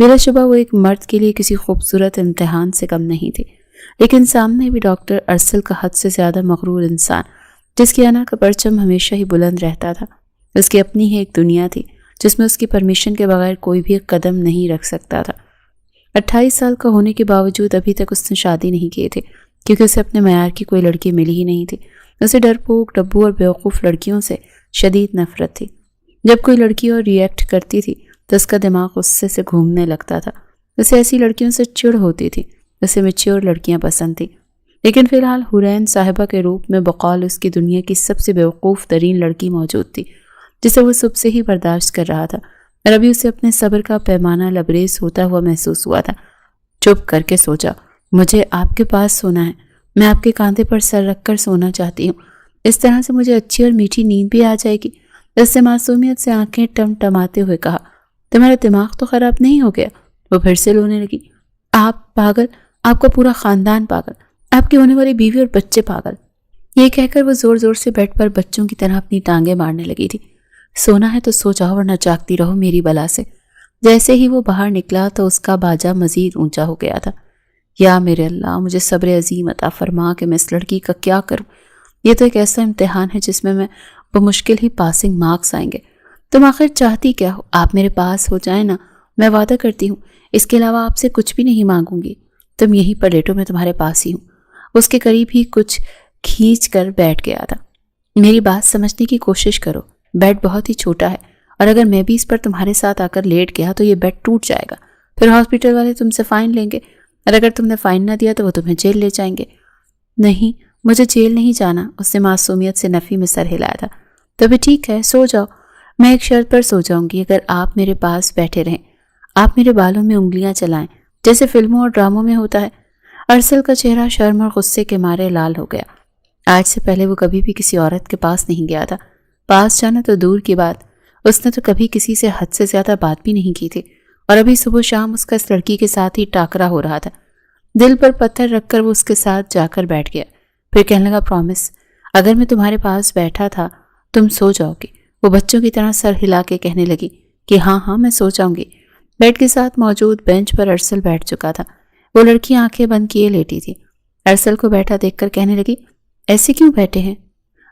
بلا شبہ وہ ایک مرد کے لیے کسی خوبصورت امتحان سے کم نہیں تھی، لیکن سامنے بھی ڈاکٹر ارسل کا حد سے زیادہ مغرور انسان، جس کی انا کا پرچم ہمیشہ ہی بلند رہتا تھا۔ اس کی اپنی ہی ایک دنیا تھی جس میں اس کی پرمیشن کے بغیر کوئی بھی قدم نہیں رکھ سکتا تھا۔ 28 سال کا ہونے کے باوجود ابھی تک اس نے شادی نہیں کی تھی، کیونکہ اسے اپنے معیار کی کوئی لڑکی ملی ہی نہیں تھی۔ اسے ڈرپوک، ڈبو اور بیوقوف لڑکیوں سے شدید نفرت تھی۔ جب کوئی لڑکی اور ریئیکٹ کرتی تھی تو اس کا دماغ غصے سے گھومنے لگتا تھا۔ اسے ایسی لڑکیوں سے چڑ ہوتی تھی۔ اسے میچور لڑکیاں پسند تھیں، لیکن فی الحال حورین صاحبہ کے روپ میں بقول اس کی دنیا کی سب سے بیوقوف ترین لڑکی موجود تھی، جسے وہ صبح سے ہی برداشت کر رہا تھا، اور ابھی اسے اپنے صبر کا پیمانہ لبریز ہوتا ہوا محسوس ہوا تھا۔ چپ کر کے سوچا، مجھے آپ کے پاس سونا ہے، میں آپ کے کاندھے پر سر رکھ کر سونا چاہتی ہوں، اس طرح سے مجھے اچھی اور میٹھی نیند بھی آ جائے گی۔ اس نے معصومیت سے آنکھیں ٹمٹماتے ہوئے کہا، تمہارا دماغ تو خراب نہیں ہو گیا؟ وہ پھر سے رونے لگی۔ آپ پاگل، آپ کا پورا خاندان پاگل، آپ کی ہونے والی بیوی اور بچے پاگل۔ یہ کہہ کر وہ زور زور سے بیڈ پر بچوں کی طرح اپنی ٹانگیں مارنے لگی تھی۔ سونا ہے تو سو جاؤ، ورنہ جاگتی رہو میری بلا سے۔ جیسے ہی وہ باہر نکلا تو اس کا باجا مزید اونچا ہو گیا تھا۔ یا میرے اللہ، مجھے صبر عظیم عطا فرما کہ میں اس لڑکی کا کیا کروں۔ یہ تو ایک ایسا امتحان ہے جس میں بمشکل ہی پاسنگ مارکس آئیں گے۔ تم آخر چاہتی کیا ہو؟ آپ میرے پاس ہو جائیں نا، میں وعدہ کرتی ہوں اس کے علاوہ آپ سے کچھ بھی نہیں مانگوں گی۔ تم یہیں پر لیٹو، میں تمہارے پاس ہی ہوں۔ اس کے قریب ہی کچھ کھینچ کر بیٹھ گیا تھا۔ میری بات سمجھنے کی کوشش کرو، بیڈ بہت ہی چھوٹا ہے، اور اگر میں بھی اس پر تمہارے ساتھ آ کر لیٹ گیا تو یہ بیڈ ٹوٹ جائے گا، پھر ہاسپٹل والے تم سے فائن لیں گے، اور اگر تم نے فائن نہ دیا تو وہ تمہیں جیل لے جائیں گے۔ نہیں، مجھے جیل نہیں جانا، اس نے معصومیت سے نفی میں سر ہلایا تھا۔ تو بھی ٹھیک ہے، سو جاؤ، میں ایک شرط پر سو جاؤں گی، اگر آپ میرے پاس بیٹھے رہیں، آپ میرے بالوں میں انگلیاں چلائیں جیسے فلموں اور ڈراموں میں ہوتا ہے۔ ارسل کا چہرہ شرم اور غصے کے مارے لال ہو گیا۔ آج سے پہلے وہ کبھی بھی کسی عورت کے پاس نہیں گیا تھا، پاس جانا تو دور کی بات، اس نے تو کبھی کسی سے حد سے زیادہ بات بھی نہیں کی تھی، اور ابھی صبح شام اس کا اس لڑکی کے ساتھ ہی ٹاکرا ہو رہا تھا۔ دل پر پتھر رکھ کر وہ اس کے ساتھ جا کر بیٹھ گیا، پھر کہنے لگا، پرومس، اگر میں تمہارے پاس بیٹھا تھا تم سو جاؤ گی۔ وہ بچوں کی طرح سر ہلا کے کہنے لگی کہ ہاں ہاں میں سو جاؤں گی۔ بیڈ کے ساتھ موجود بینچ پر ارسل بیٹھ چکا تھا۔ وہ لڑکی آنکھیں بند کیے لیٹی تھی۔ ارسل کو بیٹھا دیکھ کر کہنے لگی، ایسے کیوں بیٹھے ہیں؟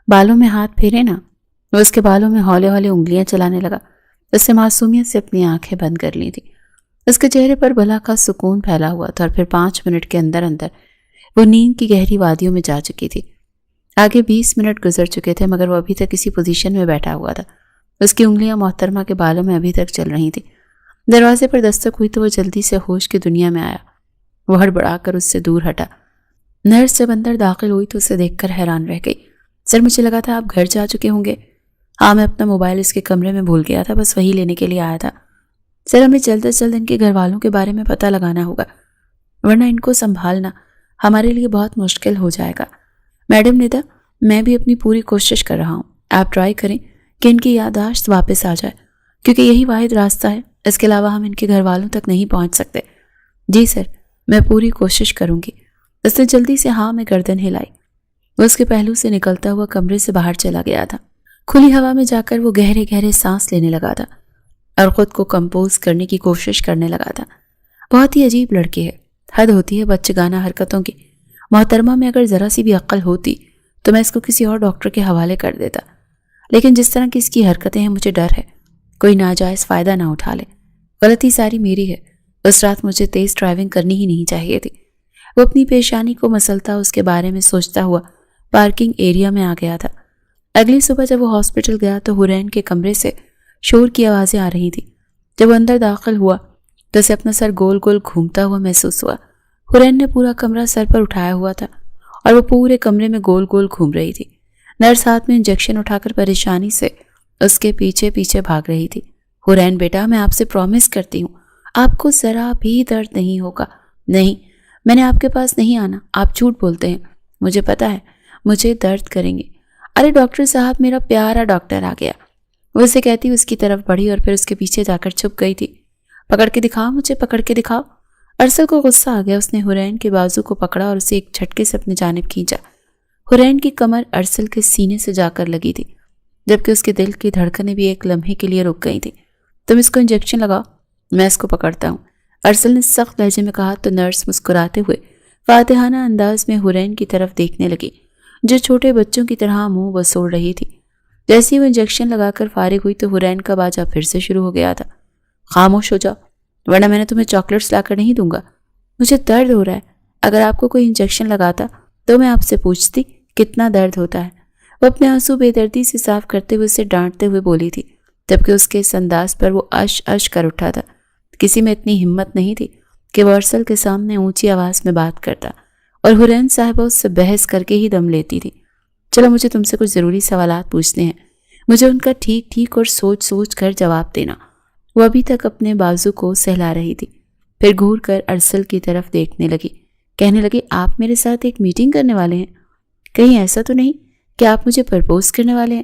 بالوں میں ہاتھ پھیرے نا۔ وہ اس کے بالوں میں ہولے ہولے انگلیاں چلانے لگا۔ اس سے معصومیت سے اپنی آنکھیں بند کر لی تھی۔ اس کے چہرے پر بلا کا سکون پھیلا ہوا تھا، اور پھر 5 منٹ کے اندر اندر وہ نیند کی گہری وادیوں میں جا چکی تھی۔ آگے 20 منٹ گزر چکے تھے، مگر وہ ابھی تک اسی پوزیشن میں بیٹھا ہوا تھا۔ اس کی انگلیاں محترمہ کے بالوں میں ابھی تک چل رہی تھیں۔ دروازے پر دستک ہوئی تو وہ جلدی سے ہوش کی دنیا میں آیا۔ وہ ہڑبڑا کر اس سے دور ہٹا۔ نرس جب اندر داخل ہوئی تو اسے دیکھ کر حیران رہ گئی۔ سر، مجھے لگا تھا آپ گھر جا چکے ہوں گے۔ ہاں، میں اپنا موبائل اس کے کمرے میں بھول گیا تھا، بس وہی لینے کے لیے آیا تھا۔ سر، ہمیں جلد از جلد ان کے گھر والوں کے بارے میں پتہ لگانا ہوگا، ورنہ ان کو سنبھالنا ہمارے لیے بہت مشکل ہو جائے گا۔ میڈم ندا، میں بھی اپنی پوری کوشش کر رہا ہوں، آپ ٹرائی کریں کہ ان کی یادداشت واپس آ جائے، کیونکہ یہی واحد راستہ ہے، اس کے علاوہ ہم ان کے گھر والوں تک نہیں پہنچ سکتے۔ جی سر، میں پوری کوشش کروں گی۔ اس نے جلدی سے ہاں میں گردن ہلائی۔ وہ اس کے پہلو سے نکلتا ہوا کمرے سے باہر چلا گیا تھا۔ کھلی ہوا میں جا کر وہ گہرے گہرے سانس لینے لگا تھا اور خود کو کمپوز کرنے کی کوشش کرنے لگا تھا۔ بہت ہی عجیب لڑکی ہے، حد ہوتی ہے بچگانہ حرکتوں کی۔ محترمہ میں اگر ذرا سی بھی عقل ہوتی تو میں اس کو کسی اور ڈاکٹر کے حوالے کر دیتا، لیکن جس طرح کی اس کی حرکتیں ہیں مجھے ڈر ہے کوئی ناجائز فائدہ نہ اٹھا لے۔ غلطی ساری میری ہے، اس رات مجھے تیز ڈرائیونگ کرنی ہی نہیں چاہیے تھی۔ وہ اپنی پیشانی کو مسلتا اس کے بارے میں سوچتا ہوا پارکنگ ایریا میں آ گیا تھا۔ اگلی صبح جب وہ ہاسپٹل گیا تو حورین کے کمرے سے شور کی آوازیں آ رہی تھیں۔ جب وہ اندر داخل ہوا تو اسے اپنا سر گول گول گھومتا ہوا محسوس ہوا۔ حورین نے پورا کمرہ سر پر اٹھایا ہوا تھا اور وہ پورے کمرے میں گول گول گھوم رہی تھی۔ نرس ہاتھ میں انجیکشن اٹھا کر پریشانی سے اس کے پیچھے پیچھے بھاگ رہی تھی۔ حورین بیٹا، میں آپ سے پرومس کرتی ہوں آپ کو ذرا بھی درد نہیں ہوگا۔ نہیں، میں نے آپ کے پاس نہیں آنا، آپ جھوٹ بولتے ہیں، مجھے پتا ہے مجھے درد کریں گے۔ ارے ڈاکٹر صاحب، میرا پیارا ڈاکٹر آ گیا، وہ اسے کہتی اس کی طرف بڑھی اور پھر اس کے پیچھے جا کر چھپ گئی تھی۔ پکڑ کے دکھاؤ، مجھے پکڑ کے دکھاؤ۔ ارسل کو غصہ آ گیا، اس نے حورین کے بازو کو پکڑا اور اسے ایک جھٹکے سے اپنی جانب کھینچا۔ حورین کی کمر ارسل کے سینے سے جا کر لگی تھی، جبکہ اس کے دل کی دھڑکنیں بھی ایک لمحے کے لیے رک گئی تھی۔ تم اس کو انجیکشن لگاؤ، میں اس کو پکڑتا ہوں۔ ارسل نے سخت لہجے میں کہا تو نرس مسکراتے ہوئے فاتحانہ انداز میں حورین کی طرف دیکھنے لگی جو چھوٹے بچوں کی طرح منہ بسوڑ رہی تھی۔ جیسے ہی وہ انجیکشن لگا کر فارغ ہوئی تو حورین کا باجا پھر سے شروع ہو گیا تھا۔ خاموش ہو جاؤ ورنہ میں نے تمہیں چاکلیٹس لا کر نہیں دوں گا۔ مجھے درد ہو رہا ہے، اگر آپ کو کوئی انجیکشن لگاتا تو میں آپ سے پوچھتی کتنا درد ہوتا ہے۔ وہ اپنے آنسو بے دردی سے صاف کرتے ہوئے اسے ڈانٹتے ہوئے بولی تھی، جبکہ اس کے اس انداز پر وہ اش اش کر اٹھا تھا۔ کسی میں اتنی ہمت نہیں تھی کہ وہ ارسل کے سامنے اونچی آواز میں بات کرتا، اور حورین صاحبہ اس سے بحث کر کے ہی دم لیتی تھی۔ چلو مجھے تم سے کچھ ضروری سوالات پوچھنے ہیں، مجھے ان کا ٹھیک ٹھیک اور سوچ سوچ کر جواب دینا۔ وہ ابھی تک اپنے بازو کو سہلا رہی تھی، پھر گھور کر ارسل کی طرف دیکھنے لگی، کہنے لگی آپ میرے ساتھ ایک میٹنگ کرنے والے ہیں؟ کہیں ایسا تو نہیں کہ آپ مجھے پرپوز کرنے والے ہیں؟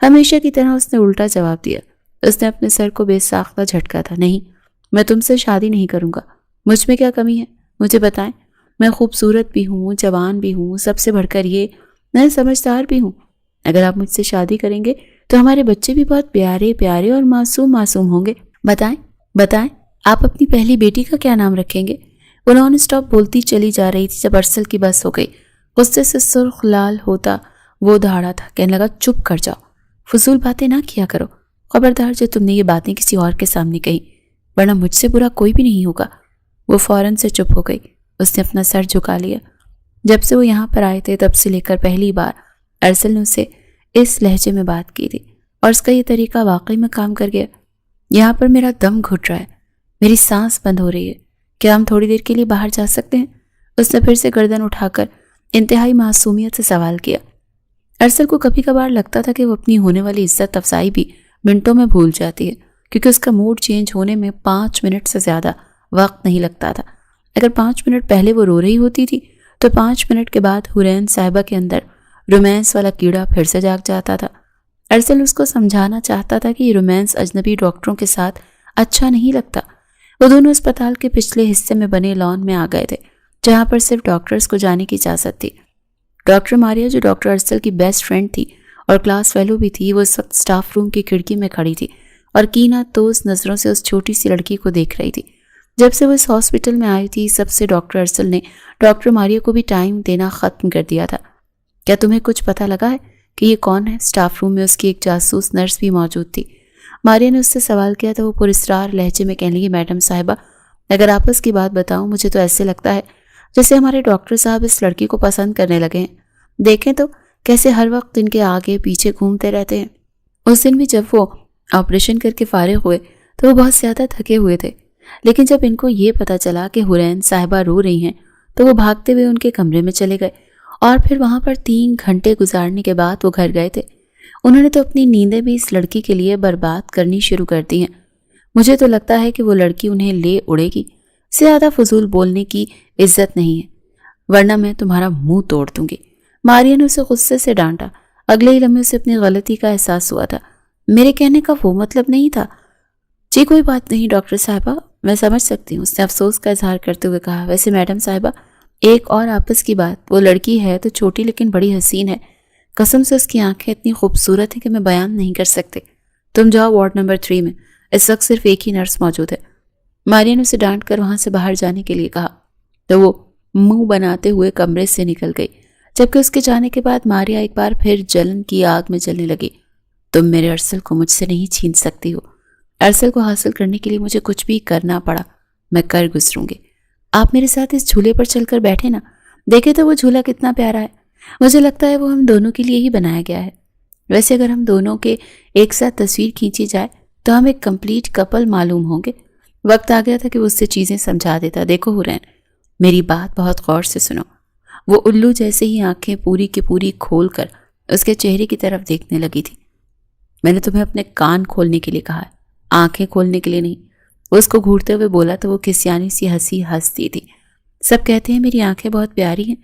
ہمیشہ کی طرح اس نے الٹا جواب دیا۔ اس نے اپنے سر کو بے ساختہ جھٹکا تھا۔ نہیں، میں تم سے شادی نہیں کروں گا۔ مجھ میں کیا کمی ہے مجھے بتائیں؟ میں خوبصورت بھی ہوں، جوان بھی ہوں، سب سے بڑھ کر یہ میں سمجھدار بھی ہوں۔ اگر آپ مجھ سے شادی کریں گے تو ہمارے بچے بھی بہت پیارے پیارے اور معصوم معصوم ہوں گے۔ بتائیں آپ اپنی پہلی بیٹی کا کیا نام رکھیں گے؟ وہ نان اسٹاپ بولتی چلی جا رہی تھی جب ارسل کی بس ہو گئی۔ غصے سے سرخ لال ہوتا وہ دھاڑا تھا، کہنے لگا چپ کر جاؤ، فضول باتیں نہ کیا کرو، خبردار جو تم نے یہ باتیں کسی اور کے سامنے کہیں، ورنہ مجھ سے برا کوئی بھی نہیں ہوگا۔ وہ فوراً سے چپ ہو گئی۔ اس نے اپنا سر جھکا لیا۔ جب سے وہ یہاں پر آئے تھے تب سے لے کر پہلی بار ارسل نے اسے اس لہجے میں بات کی تھی، اور اس کا یہ طریقہ واقعی میں کام کر گیا۔ یہاں پر میرا دم گھٹ رہا ہے، میری سانس بند ہو رہی ہے، کیا ہم تھوڑی دیر کے لیے باہر جا سکتے ہیں؟ اس نے پھر سے گردن اٹھا کر انتہائی معصومیت سے سوال کیا۔ ارسل کو کبھی کبھار لگتا تھا کہ وہ اپنی ہونے والی عزت افزائی بھی منٹوں میں بھول جاتی ہے، کیونکہ اس کا موڈ چینج ہونے میں 5 منٹ سے زیادہ وقت نہیں لگتا تھا۔ اگر 5 منٹ پہلے وہ رو رہی ہوتی تھی تو 5 منٹ کے بعد حورین صاحبہ کے اندر رومانس والا کیڑا پھر سے جاگ جاتا تھا۔ ارسل اس کو سمجھانا چاہتا تھا کہ یہ رومانس اجنبی ڈاکٹروں کے ساتھ اچھا نہیں لگتا۔ وہ دونوں اسپتال کے پچھلے حصے میں بنے لان میں آ گئے تھے، جہاں پر صرف ڈاکٹرز کو جانے کی اجازت تھی۔ ڈاکٹر ماریا جو ڈاکٹر ارسل کی بیسٹ فرینڈ تھی اور کلاس فیلو بھی تھی، وہ اس وقت سٹاف روم کی کھڑکی میں کھڑی تھی اور کینہ توز نظروں سے اس چھوٹی سی لڑکی کو دیکھ رہی تھی۔ جب سے وہ اس ہاسپٹل میں آئی تھی سب سے ڈاکٹر ارسل نے ڈاکٹر ماریا کو بھی ٹائم دینا ختم کر دیا تھا۔ کیا تمہیں کچھ پتہ لگا ہے کہ یہ کون ہے؟ سٹاف روم میں اس کی ایک جاسوس نرس بھی موجود تھی۔ ماریا نے اس سے سوال کیا تو وہ پراسرار لہجے میں کہنے لگی، میڈم صاحبہ اگر آپس کی بات بتاؤں مجھے تو ایسے لگتا ہے جیسے ہمارے ڈاکٹر صاحب اس لڑکی کو پسند کرنے لگے ہیں۔ دیکھیں تو کیسے ہر وقت ان کے آگے پیچھے گھومتے رہتے ہیں۔ اس دن بھی جب وہ آپریشن کر کے فارغ ہوئے تو وہ بہت زیادہ تھکے ہوئے تھے، لیکن جب ان کو یہ پتا چلا کہ حورین صاحبہ رو رہی ہیں تو وہ بھاگتے ہوئے ان کے کمرے میں چلے گئے اور پھر وہاں پر 3 گھنٹے گزارنے کے بعد وہ گھر گئے تھے۔ انہوں نے تو اپنی نیندیں بھی اس لڑکی کے لیے برباد کرنی شروع کر دی ہیں۔ مجھے تو لگتا ہے کہ وہ لڑکی انہیں لے اڑے گی۔ زیادہ فضول بولنے کی عزت نہیں ہے ورنہ میں تمہارا منہ توڑ دوں گی۔ ماریا نے اسے غصے سے ڈانٹا۔ اگلے ہی لمحے سے اپنی غلطی کا احساس ہوا تھا۔ میرے کہنے کا وہ مطلب نہیں تھا۔ جی کوئی بات نہیں ڈاکٹر صاحبہ، میں سمجھ سکتی ہوں، اس نے افسوس کا اظہار کرتے ہوئے کہا۔ ویسے میڈم صاحبہ ایک اور آپس کی بات، وہ لڑکی ہے تو چھوٹی لیکن بڑی حسین ہے، قسم سے اس کی آنکھیں اتنی خوبصورت ہیں کہ میں بیان نہیں کر سکتے۔ تم جاؤ وارڈ نمبر 3 میں، اس وقت صرف ایک ہی نرس موجود ہے۔ ماریا نے اسے ڈانٹ کر وہاں سے باہر جانے کے لیے کہا تو وہ منہ بناتے ہوئے کمرے سے نکل گئی، جبکہ اس کے جانے کے بعد ماریا ایک بار پھر جلن کی آگ میں جلنے لگی۔ تم میرے ارسل کو مجھ سے نہیں چھین سکتی ہو۔ ارسل کو حاصل کرنے کے لیے مجھے کچھ بھی کرنا پڑا میں کر گزروں گی۔ آپ میرے ساتھ اس جھولے پر چل کر بیٹھے نا، دیکھے تو وہ جھولا کتنا پیارا ہے۔ مجھے لگتا ہے وہ ہم دونوں کے لیے ہی بنایا گیا ہے۔ ویسے اگر ہم دونوں کے ایک ساتھ تصویر کھینچی جائے تو ہم ایک کمپلیٹ کپل معلوم ہوں گے۔ وقت آ گیا تھا کہ وہ اس سے چیزیں سمجھا دیتا۔ دیکھو حورین، میری بات بہت غور سے سنو۔ وہ الو جیسے ہی آنکھیں پوری کی پوری کھول کر اس کے چہرے کی طرف دیکھنے لگی تھی۔ میں نے تمہیں اپنے کان کھولنے کے لیے کہا ہے، آنکھیں کھولنے کے لیے نہیں۔ وہ اس کو گھورتے ہوئے بولا تو وہ کسیانی سی ہنسی ہنستی تھی۔ سب کہتے ہیں میری آنکھیں بہت پیاری ہیں۔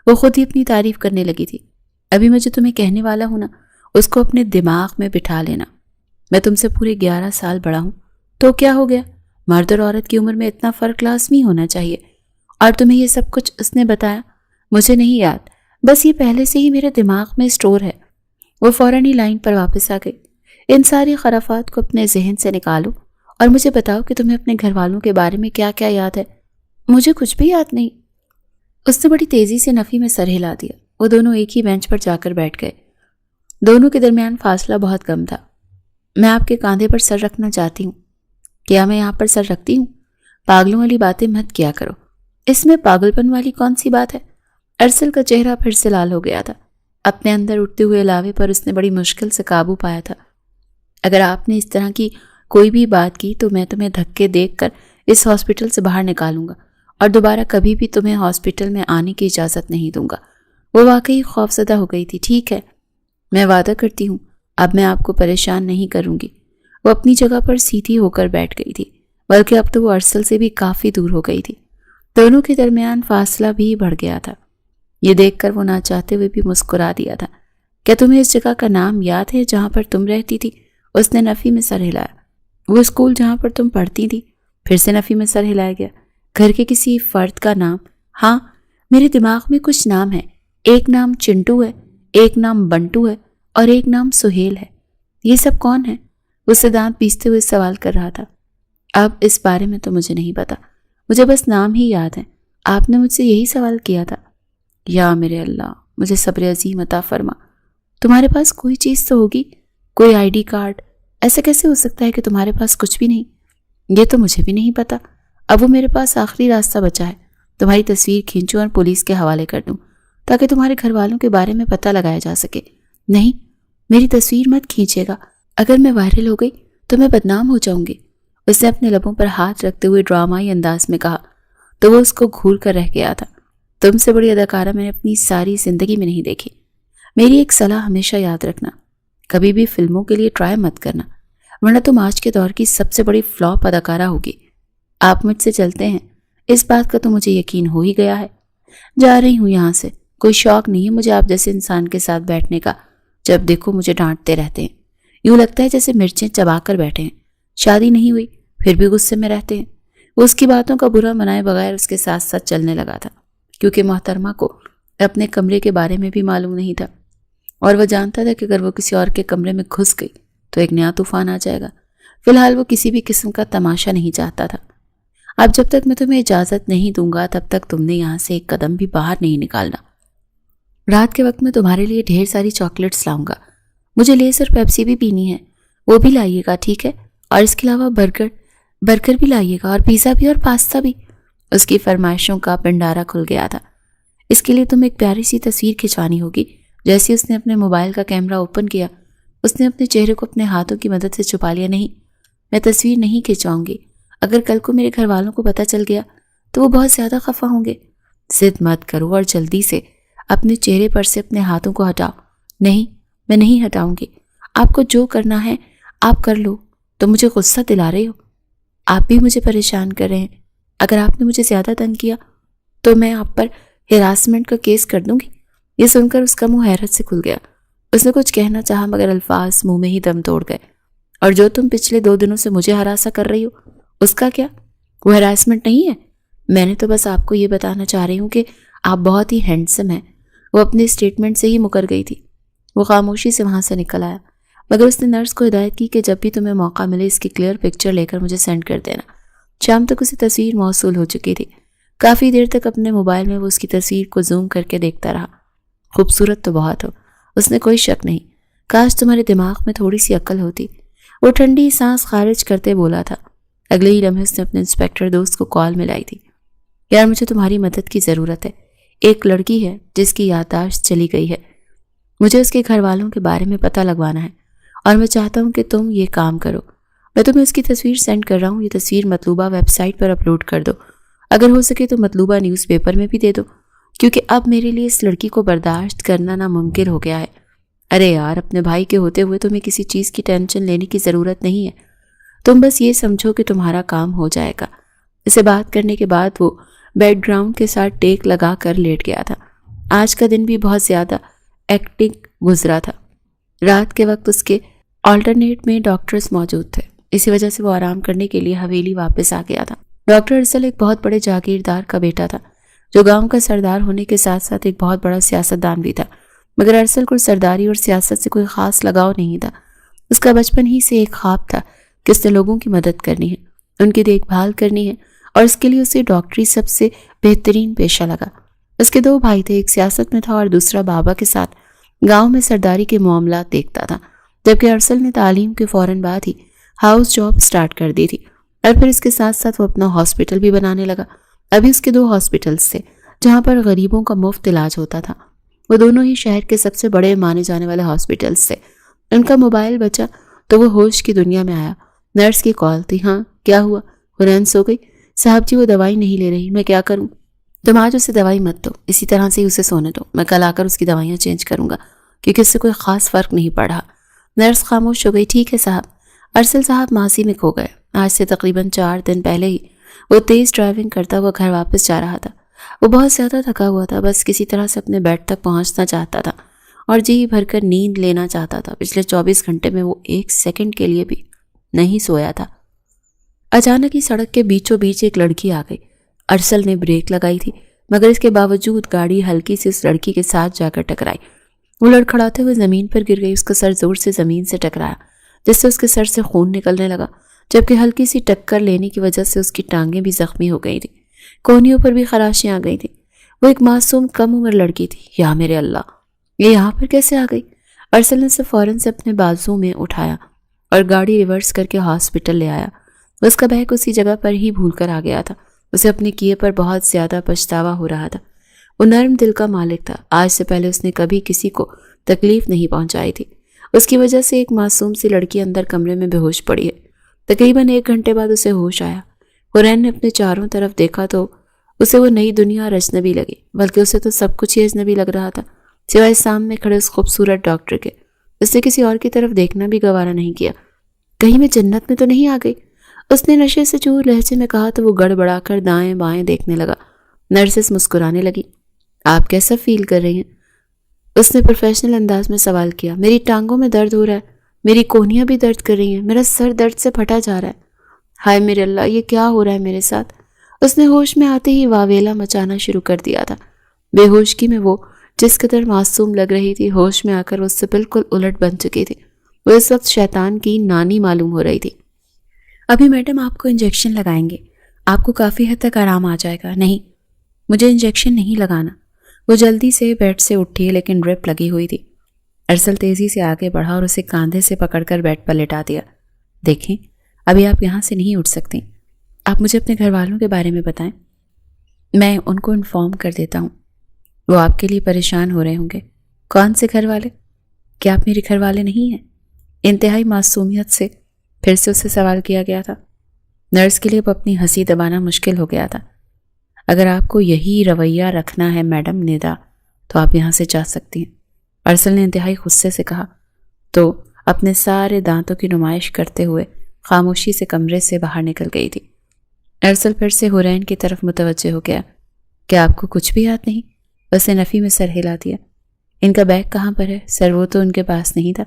وہ خود ہی اپنی تعریف کرنے لگی تھی۔ ابھی میں جو تمہیں کہنے والا ہوں نا، اس کو اپنے دماغ میں بٹھا لینا۔ میں تم سے پورے 11 سال بڑا ہوں، تو کیا ہو گیا؟ مرد اور عورت کی عمر میں اتنا فرق لازمی ہونا چاہیے۔ اور تمہیں یہ سب کچھ اس نے بتایا؟ مجھے نہیں یاد، بس یہ پہلے سے ہی میرے دماغ میں اسٹور ہے۔ وہ فوراً ہی لائن پر واپس آ گئی۔ ان ساری خرافات کو اپنے ذہن سے نکالو اور مجھے بتاؤ کہ تمہیں اپنے گھر والوں کے بارے میں کیا کیا یاد ہے؟ مجھے کچھ بھی یاد نہیں۔ اس نے بڑی تیزی سے نفی میں سر ہلا دیا۔ وہ دونوں ایک ہی بینچ پر جا کر بیٹھ گئے۔ دونوں کے درمیان فاصلہ بہت کم تھا۔ میں آپ کے کاندھے پر سر رکھنا چاہتی ہوں۔ کیا میں یہاں پر سر رکھتی ہوں؟ پاگلوں والی باتیں مت کیا کرو۔ اس میں پاگل پن والی کون سی بات ہے؟ ارسل کا چہرہ پھر سے لال ہو گیا تھا۔ اپنے اندر اٹھتے ہوئے لاوے پر اس نے بڑی مشکل سے قابو پایا تھا۔ اگر آپ نے اس طرح کی کوئی بھی بات کی تو میں تمہیں دھکے دیکھ کر اس ہاسپٹل سے باہر نکالوں گا اور دوبارہ کبھی بھی تمہیں ہاسپٹل میں آنے کی اجازت نہیں دوں گا۔ وہ واقعی خوفزدہ ہو گئی تھی۔ ٹھیک ہے، میں وعدہ کرتی ہوں اب میں آپ کو پریشان نہیں کروں گی۔ وہ اپنی جگہ پر سیدھی ہو کر بیٹھ گئی تھی، بلکہ اب تو وہ ارسل سے بھی کافی دور ہو گئی تھی۔ دونوں کے درمیان فاصلہ بھی بڑھ گیا تھا۔ یہ دیکھ کر وہ نہ چاہتے ہوئے بھی مسکرا دیا تھا۔ کیا تمہیں اس جگہ کا نام یاد ہے جہاں پر تم رہتی تھی؟ اس نے نفی میں سر ہلایا۔ وہ اسکول جہاں پر تم پڑھتی تھی؟ پھر سے نفی میں سر ہلایا گیا۔ گھر کے کسی فرد کا نام؟ ہاں، میرے دماغ میں کچھ نام ہے۔ ایک نام چنٹو ہے، ایک نام بنٹو ہے اور ایک نام سہیل ہے۔ یہ سب کون ہے؟ اسے دانت پیستے ہوئے سوال کر رہا تھا۔ اب اس بارے میں تو مجھے نہیں پتا، مجھے بس نام ہی یاد ہے۔ آپ نے مجھ سے یہی سوال کیا تھا۔ یا میرے اللہ، مجھے صبر عظیم عطا فرما۔ تمہارے پاس کوئی چیز تو ہوگی، کوئی آئی ڈی کارڈ۔ ایسا کیسے ہو سکتا ہے کہ تمہارے پاس کچھ بھی نہیں؟ یہ تو مجھے بھی نہیں پتا۔ اب وہ میرے پاس آخری راستہ بچا ہے۔ تمہاری تصویر کھینچوں اور پولیس کے حوالے کر دوں تاکہ تمہارے گھر والوں کے بارے میں پتہ لگایا جا سکے۔ نہیں، میری تصویر مت کھینچے گا۔ اگر میں وائرل ہو گئی تو میں بدنام ہو جاؤں گی۔ اس نے اپنے لبوں پر ہاتھ رکھتے ہوئے ڈرامائی انداز میں کہا تو وہ اس کو گھور کر رہ گیا تھا۔ تم سے بڑی اداکارہ میں نے اپنی ساری زندگی میں نہیں دیکھی۔ میری ایک صلاح ہمیشہ یاد رکھنا، کبھی بھی فلموں کے لیے ٹرائی مت کرنا، ورنہ تم آج کے دور کی سب سے بڑی فلاپ اداکارہ ہوگی۔ آپ مجھ سے چلتے ہیں، اس بات کا تو مجھے یقین ہو ہی گیا ہے۔ جا رہی ہوں یہاں سے۔ کوئی شوق نہیں ہے مجھے آپ جیسے انسان کے ساتھ بیٹھنے کا۔ جب دیکھو مجھے ڈانٹتے رہتے ہیں، یوں لگتا ہے جیسے مرچیں چبا کر بیٹھے ہیں۔ شادی نہیں ہوئی پھر بھی غصے میں رہتے ہیں۔ وہ اس کی باتوں کا برا منائے بغیر اس کے ساتھ ساتھ چلنے لگا تھا، کیونکہ محترمہ کو اپنے کمرے کے بارے میں بھی معلوم نہیں تھا، اور وہ جانتا تھا کہ اگر وہ کسی اور کے کمرے میں گھس گئی تو ایک نیا طوفان آ جائے گا۔ فی الحال وہ کسی بھی قسم کا تماشا نہیں چاہتا تھا۔ اب جب تک میں تمہیں اجازت نہیں دوں گا تب تک تم نے یہاں سے ایک قدم بھی باہر نہیں نکالنا۔ رات کے وقت میں تمہارے لیے ڈھیر ساری چاکلیٹس لاؤں گا۔ مجھے لیس اور پیپسی بھی پینی ہے، وہ بھی لائیے گا، ٹھیک ہے؟ اور اس کے علاوہ برگر بھی لائیے گا، اور پیزا بھی اور پاستا بھی۔ اس کی فرمائشوں کا پنڈارا کھل گیا تھا۔ اس کے لیے تم ایک پیاری سی تصویر کھنچوانی ہوگی۔ جیسے اس نے اپنے موبائل کا کیمرہ اوپن کیا، اس نے اپنے چہرے کو اپنے ہاتھوں کی مدد سے چھپا لیا۔ نہیں، میں تصویر نہیں کھنچواؤں گی۔ اگر کل کو میرے گھر والوں کو پتہ چل گیا تو وہ بہت زیادہ خفا ہوں گے۔ ضد مت کرو اور جلدی سے اپنے چہرے پر سے اپنے ہاتھوں کو ہٹاؤ۔ نہیں، میں نہیں ہٹاؤں گی۔ آپ کو جو کرنا ہے آپ کر لو۔ تو مجھے غصہ دلا رہے ہو، آپ بھی مجھے پریشان کر رہے ہیں۔ اگر آپ نے مجھے زیادہ تنگ کیا تو میں آپ پر ہراسمنٹ کا کیس کر دوں گی۔ یہ سن کر اس کا منہ حیرت سے کھل گیا۔ اس نے کچھ کہنا چاہا مگر الفاظ منہ میں ہی دم توڑ گئے۔ اور جو تم پچھلے 2 دنوں سے مجھے ہراساں کر رہی ہو، اس کا کیا؟ وہ ہراسمنٹ نہیں ہے۔ میں نے تو بس آپ کو یہ بتانا چاہ رہی ہوں کہ آپ بہت ہی ہینڈسم ہیں۔ وہ اپنے اسٹیٹمنٹ سے ہی مکر گئی تھی۔ وہ خاموشی سے وہاں سے نکل آیا، مگر اس نے نرس کو ہدایت کی کہ جب بھی تمہیں موقع ملے اس کی کلیئر پکچر لے کر مجھے سینڈ کر دینا۔ شام تک اسے تصویر موصول ہو چکی تھی۔ کافی دیر تک اپنے موبائل میں وہ اس کی تصویر کو زوم کر کے دیکھتا رہا۔ خوبصورت تو بہت ہو، اس نے کوئی شک نہیں۔ کاش تمہارے دماغ میں تھوڑی سی عقل ہوتی۔ وہ ٹھنڈی سانس خارج کرتے بولا تھا۔ اگلے ہی لمحے اس نے اپنے انسپیکٹر دوست کو کال ملائی تھی۔ یار مجھے تمہاری مدد کی ضرورت ہے۔ ایک لڑکی ہے جس کی یادداشت چلی گئی ہے۔ مجھے اس کے گھر والوں کے بارے میں پتہ لگوانا ہے اور میں چاہتا ہوں کہ تم یہ کام کرو۔ میں تمہیں اس کی تصویر سینڈ کر رہا ہوں۔ یہ تصویر مطلوبہ ویب سائٹ پر اپلوڈ کر دو۔ اگر ہو سکے تو مطلوبہ نیوز پیپر میں بھی دے دو، کیونکہ اب میرے لیے اس لڑکی کو برداشت کرنا ناممکن ہو گیا ہے۔ ارے یار، اپنے بھائی کے ہوتے ہوئے تمہیں کسی چیز کی ٹینشن لینے کی ضرورت نہیں ہے۔ تم بس یہ سمجھو کہ تمہارا کام ہو جائے گا۔ اسے بات کرنے کے بعد وہ بیک گراؤنڈ کے ساتھ ٹیک لگا کر لیٹ گیا تھا۔ آج کا دن بھی بہت زیادہ ایکٹنگ گزرا تھا۔ رات کے وقت اس کے آلٹرنیٹ میں ڈاکٹرز موجود تھے، اسی وجہ سے وہ آرام کرنے کے لیے حویلی واپس آ گیا تھا۔ ڈاکٹر ارسل ایک بہت بڑے جاگیردار کا بیٹا تھا، جو گاؤں کا سردار ہونے کے ساتھ ساتھ ایک بہت بڑا سیاستدان بھی تھا، مگر ارسل کو سرداری اور سیاست سے کوئی خاص لگاؤ نہیں تھا۔ اس کا بچپن ہی سے ایک خواب تھا کس نے لوگوں کی مدد کرنی ہے، ان کی دیکھ بھال کرنی ہے، اور اس کے لیے اسے ڈاکٹری سب سے بہترین پیشہ لگا۔ اس کے 2 بھائی تھے، ایک سیاست میں تھا اور دوسرا بابا کے ساتھ گاؤں میں سرداری کے معاملات دیکھتا تھا، جبکہ ارسل نے تعلیم کے فوراً بعد ہی ہاؤس جاب سٹارٹ کر دی تھی، اور پھر اس کے ساتھ ساتھ وہ اپنا ہاسپٹل بھی بنانے لگا۔ ابھی اس کے 2 ہاسپٹلز تھے جہاں پر غریبوں کا مفت علاج ہوتا تھا۔ وہ دونوں ہی شہر کے سب سے بڑے مانے جانے والے ہاسپٹلز تھے۔ ان کا موبائل بچا تو وہ ہوش کی دنیا میں آیا۔ نرس کی کال تھی۔ ہاں کیا ہوا؟ حورین سو گئی؟ صاحب جی وہ دوائی نہیں لے رہی، میں کیا کروں؟ تم آج اسے دوائی مت دو، اسی طرح سے ہی اسے سونے دو، میں کل آ کر اس کی دوائیاں چینج کروں گا، کیونکہ اس سے کوئی خاص فرق نہیں پڑ رہا۔ نرس خاموش ہو گئی۔ ٹھیک ہے صاحب۔ ارسل صاحب ماسی میں کھو گئے۔ آج سے تقریباً 4 دن پہلے ہی وہ تیز ڈرائیونگ کرتا ہوا گھر واپس جا رہا تھا۔ وہ بہت زیادہ تھکا ہوا تھا، بس کسی طرح سے اپنے بیڈ تک پہنچنا چاہتا تھا اور جی بھر کر نیند لینا چاہتا تھا۔ پچھلے 24 گھنٹے میں وہ 1 سیکنڈ کے لیے بھی نہیں سویا تھا۔ اچانک ہی سڑک کے بیچوں بیچ ایک لڑکی آ گئی۔ ارسل نے بریک لگائی تھی، مگر اس کے باوجود گاڑی ہلکی سے اس لڑکی کے ساتھ جا کر ٹکرائی۔ وہ لڑکھڑاتے ہوئے زمین پر گر گئی۔ اس کا سر زور سے زمین سے ٹکرایا، جس سے اس کے سر سے خون نکلنے لگا، جبکہ ہلکی سی ٹکر لینے کی وجہ سے اس کی ٹانگیں بھی زخمی ہو گئی تھیں، کونیوں پر بھی خراشیاں آ گئی تھیں۔ وہ ایک معصوم کم عمر لڑکی تھی۔ یا میرے اللہ، یہ یہاں پر کیسے آ گئی؟ ارسل نے اسے فوراً سے اپنے بازو میں اٹھایا اور گاڑی ریورس کر کے ہاسپٹل لے آیا۔ اس کا بیگ اسی جگہ پر ہی بھول کر آ گیا تھا۔ اسے اپنے کیے پر بہت زیادہ پچھتاوا ہو رہا تھا۔ وہ نرم دل کا مالک تھا۔ آج سے پہلے اس نے کبھی کسی کو تکلیف نہیں پہنچائی تھی۔ اس کی وجہ سے ایک معصوم سی لڑکی اندر کمرے میں بے ہوش پڑی ہے۔ تقریباً 1 گھنٹے بعد اسے ہوش آیا۔ حورین نے اپنے چاروں طرف دیکھا تو اسے وہ نئی دنیا اور اجنبی لگی، بلکہ اسے تو سب کچھ ہی اجنبی لگ رہا تھا، سوائے سامنے کھڑے اس خوبصورت ڈاکٹر کے۔ اس نے کسی اور کی طرف دیکھنا بھی گوارا نہیں کیا۔ کہیں میں جنت میں تو نہیں آ گئی؟ اس نے نشے سے چور لہجے میں کہا تو وہ گڑبڑا کر دائیں بائیں دیکھنے لگا۔ نرسس مسکرانے لگی۔ آپ کیسا فیل کر رہی ہیں؟ اس نے پروفیشنل انداز میں سوال کیا۔ میری ٹانگوں میں درد ہو رہا ہے، میری کونیاں بھی درد کر رہی ہیں، میرا سر درد سے پھٹا جا رہا ہے۔ ہائے میرے اللہ، یہ کیا ہو رہا ہے میرے ساتھ؟ اس نے ہوش میں آتے ہی واویلا مچانا شروع کر دیا تھا۔ بے ہوشگی میں وہ جس قدر معصوم لگ رہی تھی، ہوش میں آ کر اس سے بالکل الٹ بن چکی تھی۔ وہ اس وقت شیطان کی نانی معلوم ہو رہی تھی۔ ابھی میڈم آپ کو انجیکشن لگائیں گے، آپ کو کافی حد تک آرام آ جائے گا۔ نہیں، مجھے انجیکشن نہیں لگانا۔ وہ جلدی سے بیڈ سے اٹھی لیکن ڈرپ لگی ہوئی تھی۔ ارسل تیزی سے آگے بڑھا اور اسے کاندھے سے پکڑ کر بیڈ پر لٹا دیا۔ دیکھیں، ابھی آپ یہاں سے نہیں اٹھ سکتی۔ آپ مجھے اپنے گھر والوں کے بارے میں بتائیں، میں ان کو انفارم کر دیتا ہوں۔ وہ آپ کے لیے پریشان ہو رہے ہوں گے۔ کون سے گھر والے؟ کیا آپ میرے گھر والے نہیں ہیں؟ انتہائی معصومیت سے پھر سے اسے سوال کیا گیا تھا۔ نرس کے لیے اب اپنی ہنسی دبانا مشکل ہو گیا تھا۔ اگر آپ کو یہی رویہ رکھنا ہے میڈم ندا، تو آپ یہاں سے جا سکتی ہیں، ارسل نے انتہائی غصے سے کہا، تو اپنے سارے دانتوں کی نمائش کرتے ہوئے خاموشی سے کمرے سے باہر نکل گئی تھی۔ ارسل پھر سے حورین کی طرف متوجہ ہو گیا۔ کیا آپ کو کچھ بھی یاد نہیں؟ بس نے نفی میں سر ہلا دیا۔ ان کا بیگ کہاں پر ہے؟ سر وہ تو ان کے پاس نہیں تھا،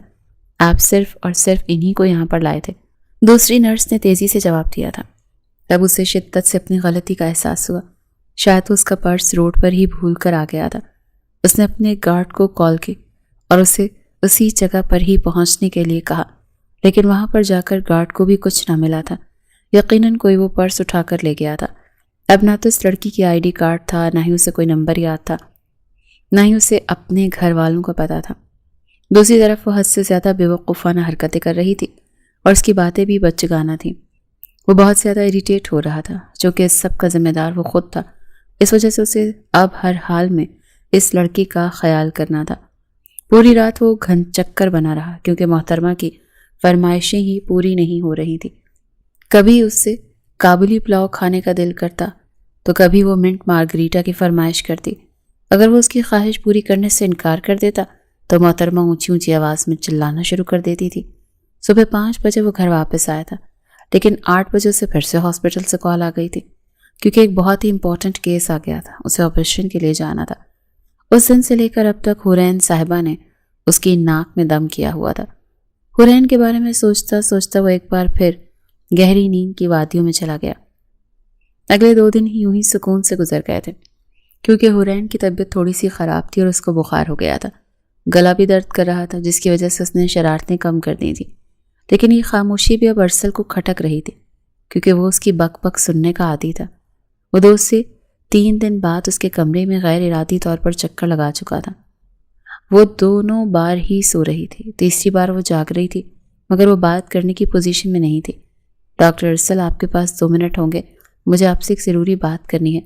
آپ صرف اور صرف انہی کو یہاں پر لائے تھے، دوسری نرس نے تیزی سے جواب دیا تھا۔ تب اسے شدت سے اپنی غلطی کا احساس ہوا۔ شاید اس کا پرس روڈ پر ہی بھول کر آ گیا تھا۔ اس نے اپنے گارڈ کو کال کی اور اسے اسی جگہ پر ہی پہنچنے کے لیے کہا، لیکن وہاں پر جا کر گارڈ کو بھی کچھ نہ ملا تھا۔ یقیناً کوئی وہ پرس اٹھا کر لے گیا تھا۔ اب نہ تو اس لڑکی کی آئی ڈی کارڈ تھا، نہ ہی اسے کوئی نمبر یاد تھا، نہ ہی اسے اپنے گھر والوں کا پتہ تھا۔ دوسری طرف وہ حد سے زیادہ بے وقوفانہ حرکتیں کر رہی تھی اور اس کی باتیں بھی بچگانہ تھیں۔ وہ بہت زیادہ اریٹیٹ ہو رہا تھا، چونکہ اس سب کا ذمہ دار وہ خود تھا۔ اس وجہ سے اسے اب ہر حال میں اس لڑکی کا خیال کرنا تھا۔ پوری رات وہ گھن چکر بنا رہا، کیونکہ محترمہ کی فرمائشیں ہی پوری نہیں ہو رہی تھی۔ کبھی اس سے کابلی پلاؤ کھانے کا دل کرتا تو کبھی وہ منٹ مارگریٹا کی فرمائش کرتی۔ اگر وہ اس کی خواہش پوری کرنے سے انکار کر دیتا تو محترمہ اونچی اونچی آواز میں چلانا شروع کر دیتی تھی۔ صبح 5 بجے وہ گھر واپس آیا تھا، لیکن 8 بجے سے پھر سے ہاسپٹل سے کال آ گئی تھی، کیونکہ ایک بہت ہی امپورٹنٹ کیس آ گیا تھا، اسے آپریشن کے لیے جانا تھا۔ اس دن سے لے کر اب تک حورین صاحبہ نے اس کی ناک میں دم کیا ہوا تھا۔ حورین کے بارے میں سوچتا سوچتا وہ ایک بار پھر گہری نیند کی وادیوں میں چلا گیا۔ اگلے 2 دن ہی یوں ہی سکون سے گزر گئے تھے، کیونکہ حورین کی طبیعت تھوڑی سی خراب تھی اور اس کو بخار ہو گیا تھا۔ گلا بھی درد کر رہا تھا، جس کی وجہ سے اس نے شرارتیں کم کر دی تھی، لیکن یہ خاموشی بھی اب ارسل کو کھٹک رہی تھی، کیونکہ وہ اس کی بک بک سننے کا عادی تھا۔ وہ 2 سے 3 دن بعد اس کے کمرے میں غیر ارادی طور پر چکر لگا چکا تھا۔ وہ دونوں بار ہی سو رہی تھی، تیسری بار وہ جاگ رہی تھی، مگر وہ بات کرنے کی پوزیشن میں نہیں تھی۔ ڈاکٹر ارسل، آپ کے پاس 2 منٹ ہوں گے؟ مجھے آپ سے ایک ضروری بات کرنی ہے۔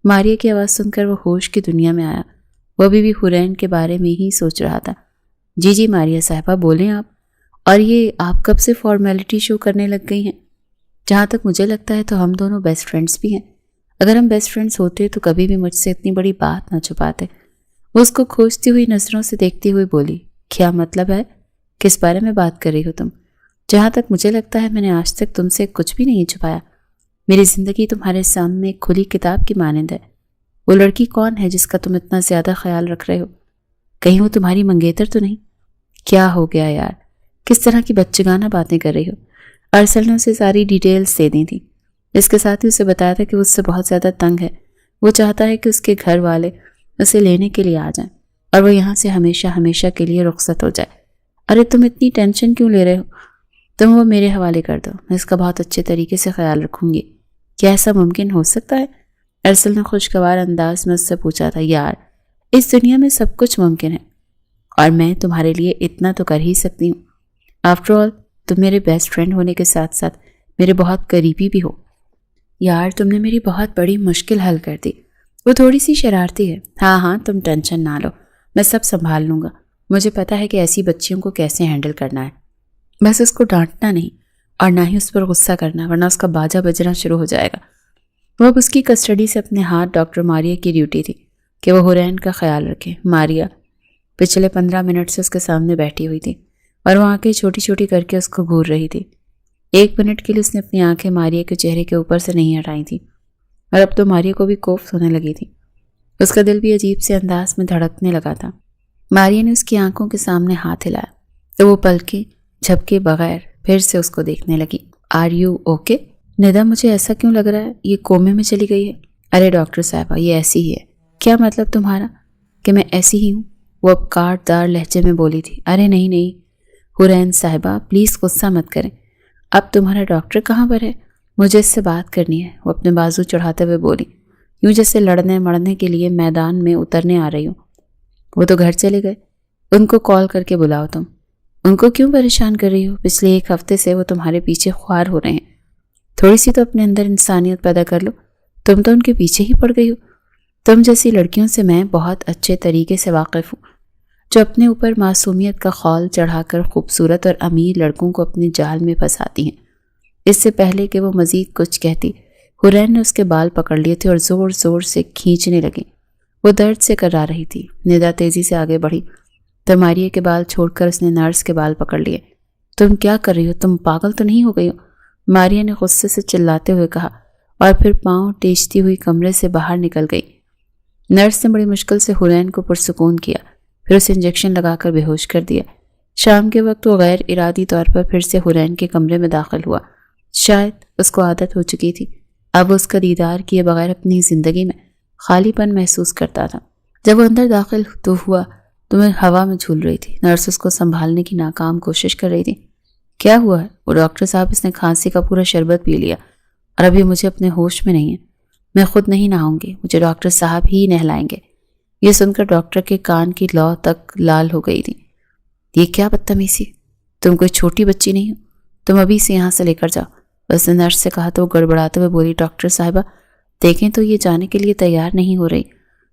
ماریہ کی آواز سن کر وہ ہوش کی دنیا میں آیا۔ وہ ابھی بھی حورین کے بارے میں ہی سوچ رہا تھا۔ جی ماریہ صاحبہ، بولیں آپ۔ اور یہ آپ کب سے فارمیلٹی شو کرنے لگ گئی ہیں؟ جہاں تک مجھے لگتا ہے تو ہم دونوں بیسٹ فرینڈز بھی ہیں۔ اگر ہم بیسٹ فرینڈز ہوتے تو کبھی بھی مجھ سے اتنی بڑی بات نہ چھپاتے۔ وہ اس کو کھوجتی ہوئی نظروں سے دیکھتی ہوئی بولی، کیا مطلب ہے؟ کس بارے میں بات کر رہی ہو تم؟ جہاں تک مجھے لگتا ہے میں نے آج تک تم سے کچھ بھی نہیں چھپایا۔ میری زندگی تمہارے سامنے ایک کھلی کتاب کی مانند ہے۔ وہ لڑکی کون ہے جس کا تم اتنا زیادہ خیال رکھ رہے ہو؟ کہیں وہ تمہاری منگیتر تو نہیں؟ کیا ہو گیا یار، کس طرح کی بچگانہ باتیں کر رہی ہو؟ ارسل نے اسے ساری ڈیٹیلز دے دی تھی۔ اس کے ساتھ ہی اسے بتایا تھا کہ وہ اس سے بہت زیادہ تنگ ہے۔ وہ چاہتا ہے کہ اس کے گھر والے اسے لینے کے لیے آ جائیں اور وہ یہاں سے ہمیشہ ہمیشہ کے لیے رخصت ہو جائے۔ ارے تم اتنی ٹینشن کیوں لے رہے ہو؟ تم وہ میرے حوالے کر دو، میں اس کا بہت اچھے طریقے سے خیال رکھوں گی۔ کیا ایسا ممکن ہو سکتا ہے؟ ارسل نے خوشگوار انداز میں اس سے پوچھا تھا۔ یار، اس دنیا میں سب کچھ ممکن ہے، اور میں تمہارے لیے اتنا تو کر ہی سکتی ہوں۔ آفٹر آل تم میرے بیسٹ فرینڈ ہونے کے ساتھ ساتھ میرے بہت قریبی بھی ہو۔ یار، تم نے میری بہت بڑی مشکل حل کر دی۔ وہ تھوڑی سی شرارتی ہے۔ ہاں تم ٹینشن نہ لو، میں سب سنبھال لوں گا۔ مجھے پتا ہے کہ ایسی بچیوں کو کیسے ہینڈل کرنا ہے۔ بس اس کو ڈانٹنا نہیں اور نہ ہی اس پر غصہ کرنا، ورنہ اس کا باجا بجنا شروع ہو جائے گا۔ وہ اب اس کی کسٹڈی سے اپنے ہاتھ ڈاکٹر ماریہ کی ڈیوٹی تھی کہ وہ حورین کا خیال رکھے۔ ماریہ پچھلے 15 منٹ سے اس کے سامنے بیٹھی ہوئی تھی اور وہ آنکھیں چھوٹی چھوٹی کر کے اس کو گھور رہی تھی۔ 1 منٹ کے لیے اس نے اپنی آنکھیں ماریہ کے چہرے کے اوپر سے نہیں ہٹائی تھیں، اور اب تو ماریہ کو بھی کوفت ہونے لگی تھی۔ اس کا دل بھی عجیب سے انداز میں دھڑکنے لگا تھا۔ ماریہ نے اس کی آنکھوں کے سامنے ہاتھ ہلایا تو وہ پلکیں جھپکے بغیر پھر سے اس کو دیکھنے لگی۔ Are you okay? ندا، مجھے ایسا کیوں لگ رہا ہے یہ کومے میں چلی گئی ہے؟ ارے ڈاکٹر صاحبہ، یہ ایسی ہی ہے۔ کیا مطلب تمہارا؟ کہ میں ایسی ہی ہوں؟ وہ اب کاٹ دار لہجے میں بولی تھی۔ ارے نہیں حورین صاحبہ، پلیز غصہ مت کریں۔ اب تمہارا ڈاکٹر کہاں پر ہے؟ مجھے اس سے بات کرنی ہے۔ وہ اپنے بازو چڑھاتے ہوئے بولی، یوں جیسے لڑنے مڑنے کے لیے میدان میں اترنے آ رہی ہوں۔ وہ تو گھر چلے گئے، ان کو کال کر کے بلاؤ۔ تم ان کو کیوں پریشان کر رہی ہو؟ پچھلے 1 ہفتے سے وہ تمہارے پیچھے خوار ہو رہے ہیں۔ تھوڑی سی تو اپنے اندر انسانیت پیدا کر لو، تم تو ان کے پیچھے ہی پڑ گئی ہو۔ تم جیسی لڑکیوں سے میں بہت اچھے طریقے سے واقف ہوں، جو اپنے اوپر معصومیت کا خول چڑھا کر خوبصورت اور امیر لڑکوں کو اپنے جال میں پھنساتی ہیں۔ اس سے پہلے کہ وہ مزید کچھ کہتی، حورین نے اس کے بال پکڑ لیے تھے اور زور زور سے کھینچنے لگیں۔ وہ درد سے کرا رہی تھی۔ ندا تیزی سے آگے بڑھی تو ماریہ کے بال چھوڑ کر اس نے نرس کے بال پکڑ لیے۔ تم کیا کر رہی ہو؟ تم پاگل تو نہیں ہو گئی ہو؟ ماریہ نے غصے سے چلاتے ہوئے کہا، اور پھر پاؤں ٹیچتی ہوئی کمرے سے باہر نکل گئی۔ نرس نے بڑی مشکل سے حورین کو پرسکون کیا، پھر اسے انجیکشن لگا کر بے ہوش کر دیا۔ شام کے وقت وہ غیر ارادی طور پر پھر سے حورین کے کمرے میں داخل ہوا۔ شاید اس کو عادت ہو چکی تھی، اب وہ اس کا دیدار کیے بغیر اپنی زندگی میں خالی پن محسوس کرتا تھا۔ جب وہ اندر داخل تو ہوا تو میں ہوا میں جھول رہی تھی۔ نرس اس کو سنبھالنے کی ناکام کوشش کر رہی تھی۔ کیا ہوا ہے؟ وہ ڈاکٹر صاحب، اس نے کھانسی کا پورا شربت پی لیا اور ابھی مجھے اپنے ہوش میں نہیں ہے۔ میں خود نہیں نہاؤں گی، مجھے ڈاکٹر صاحب ہی نہلائیں گے۔ یہ سن کر ڈاکٹر کے کان کی لو تک لال ہو گئی تھی۔ یہ کیا بدتمیزی؟ تم کوئی چھوٹی بچی نہیں ہو، تم ابھی سے یہاں سے لے کر جاؤ۔ اس نے نرس سے کہا تو وہ گڑبڑاتے ہوئے بولی، ڈاکٹر صاحبہ دیکھیں تو یہ جانے کے لیے تیار نہیں ہو رہی۔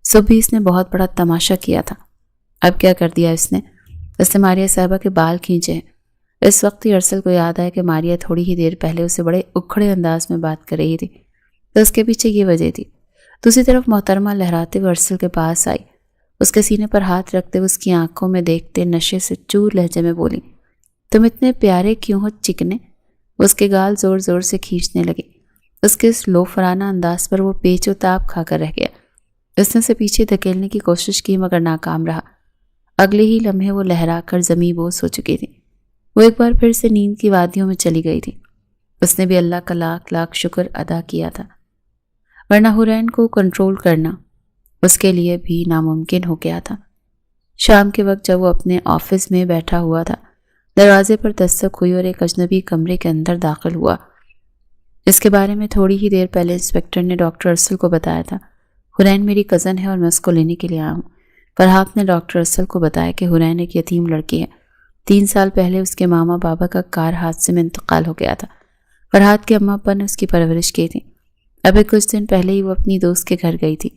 صبح بھی اس نے بہت بڑا تماشا کیا تھا، اب کیا کر دیا اس نے ماریہ صاحبہ کے بال کھینچے ہیں۔ اس وقت ہی ارسل کو یاد آیا کہ ماریہ تھوڑی ہی دیر پہلے اسے بڑے اکھڑے انداز میں بات کر رہی تھی، تو اس کے پیچھے یہ وجہ تھی۔ دوسری طرف محترمہ لہراتے ہوئے ارسل کے پاس آئی، اس کے سینے پر ہاتھ رکھتے ہوئے اس کی آنکھوں میں دیکھتے نشے سے چور لہجے میں بولی، تم اتنے پیارے کیوں ہو چکنے؟ اس کے گال زور زور سے کھینچنے لگے۔ اس کے اس لوفرانہ انداز پر وہ پیچ و تاب کھا کر رہ گیا۔ اس نے اسے پیچھے دھکیلنے کی کوشش کی مگر ناکام رہا۔ اگلے ہی لمحے وہ لہرا کر زمیں بوس ہو چکی تھی۔ وہ ایک بار پھر سے نیند کی وادیوں میں چلی گئی تھی۔ اس نے بھی اللہ کا لاکھ لاکھ شکر ادا کیا تھا، ورنہ حورین کو کنٹرول کرنا اس کے لیے بھی ناممکن ہو گیا تھا۔ شام کے وقت جب وہ اپنے آفس میں بیٹھا ہوا تھا دروازے پر دستک ہوئی اور ایک اجنبی کمرے کے اندر داخل ہوا۔ اس کے بارے میں تھوڑی ہی دیر پہلے انسپکٹر نے ڈاکٹر ارسل کو بتایا تھا۔ حرین میری کزن ہے اور میں اس کو لینے کے لیے آیا ہوں۔ فرحات نے ڈاکٹر ارسل کو بتایا کہ حرین ایک یتیم لڑکی ہے۔ 3 سال پہلے اس کے ماما بابا کا کار حادثے میں انتقال ہو گیا تھا۔ فرحات کے اماں ابا نے اس کی پرورش کی تھی۔ ابھی کچھ دن پہلے ہی وہ اپنی دوست کے گھر گئی تھی،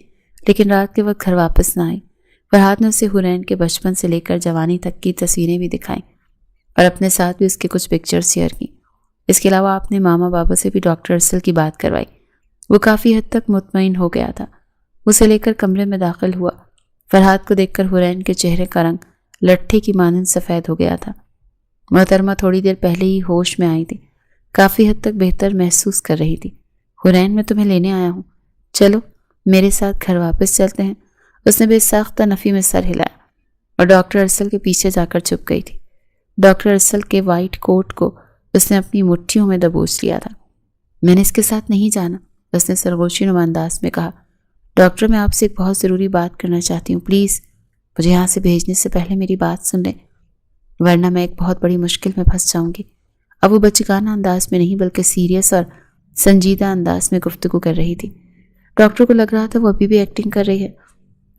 لیکن رات کے وقت گھر واپس نہ آئی۔ فرحات نے اسے حرین کے بچپن سے لے کر جوانی تک کی تصویریں بھی دکھائیں اور اپنے ساتھ بھی اس کے کچھ پکچر شیئر کی۔ اس کے علاوہ آپ نے ماما بابا سے بھی ڈاکٹر ارسل کی بات کروائی۔ وہ کافی حد تک مطمئن ہو گیا تھا۔ اسے لے کر کمرے میں داخل ہوا۔ فرحات کو دیکھ کر حرین کے چہرے کا رنگ لٹھے کی مانند سفید ہو گیا تھا۔ محترمہ تھوڑی دیر پہلے ہی ہوش میں آئی تھی، کافی حد تک بہتر محسوس کر رہی تھی۔ حرین میں تمہیں لینے آیا ہوں، چلو میرے ساتھ گھر واپس چلتے ہیں۔ اس نے بے ساختہ نفی میں سر ہلایا اور ڈاکٹر ارسل کے پیچھے جا کر چھپ گئی تھی۔ ڈاکٹر ارسل کے وائٹ کوٹ کو اس نے اپنی مٹھیوں میں دبوچ لیا تھا۔ میں نے اس کے ساتھ نہیں جانا، اس نے سرگوشی نما انداز میں کہا۔ ڈاکٹر میں آپ سے ایک بہت ضروری بات کرنا چاہتی ہوں، پلیز مجھے یہاں سے بھیجنے سے پہلے میری بات سن لیں، ورنہ میں ایک بہت بڑی مشکل میں پھنس جاؤں گی۔ اب وہ بچگانہ انداز میں نہیں بلکہ سیریس اور سنجیدہ انداز میں گفتگو کر رہی تھی۔ ڈاکٹر کو لگ رہا تھا وہ ابھی بھی ایکٹنگ کر رہی ہے۔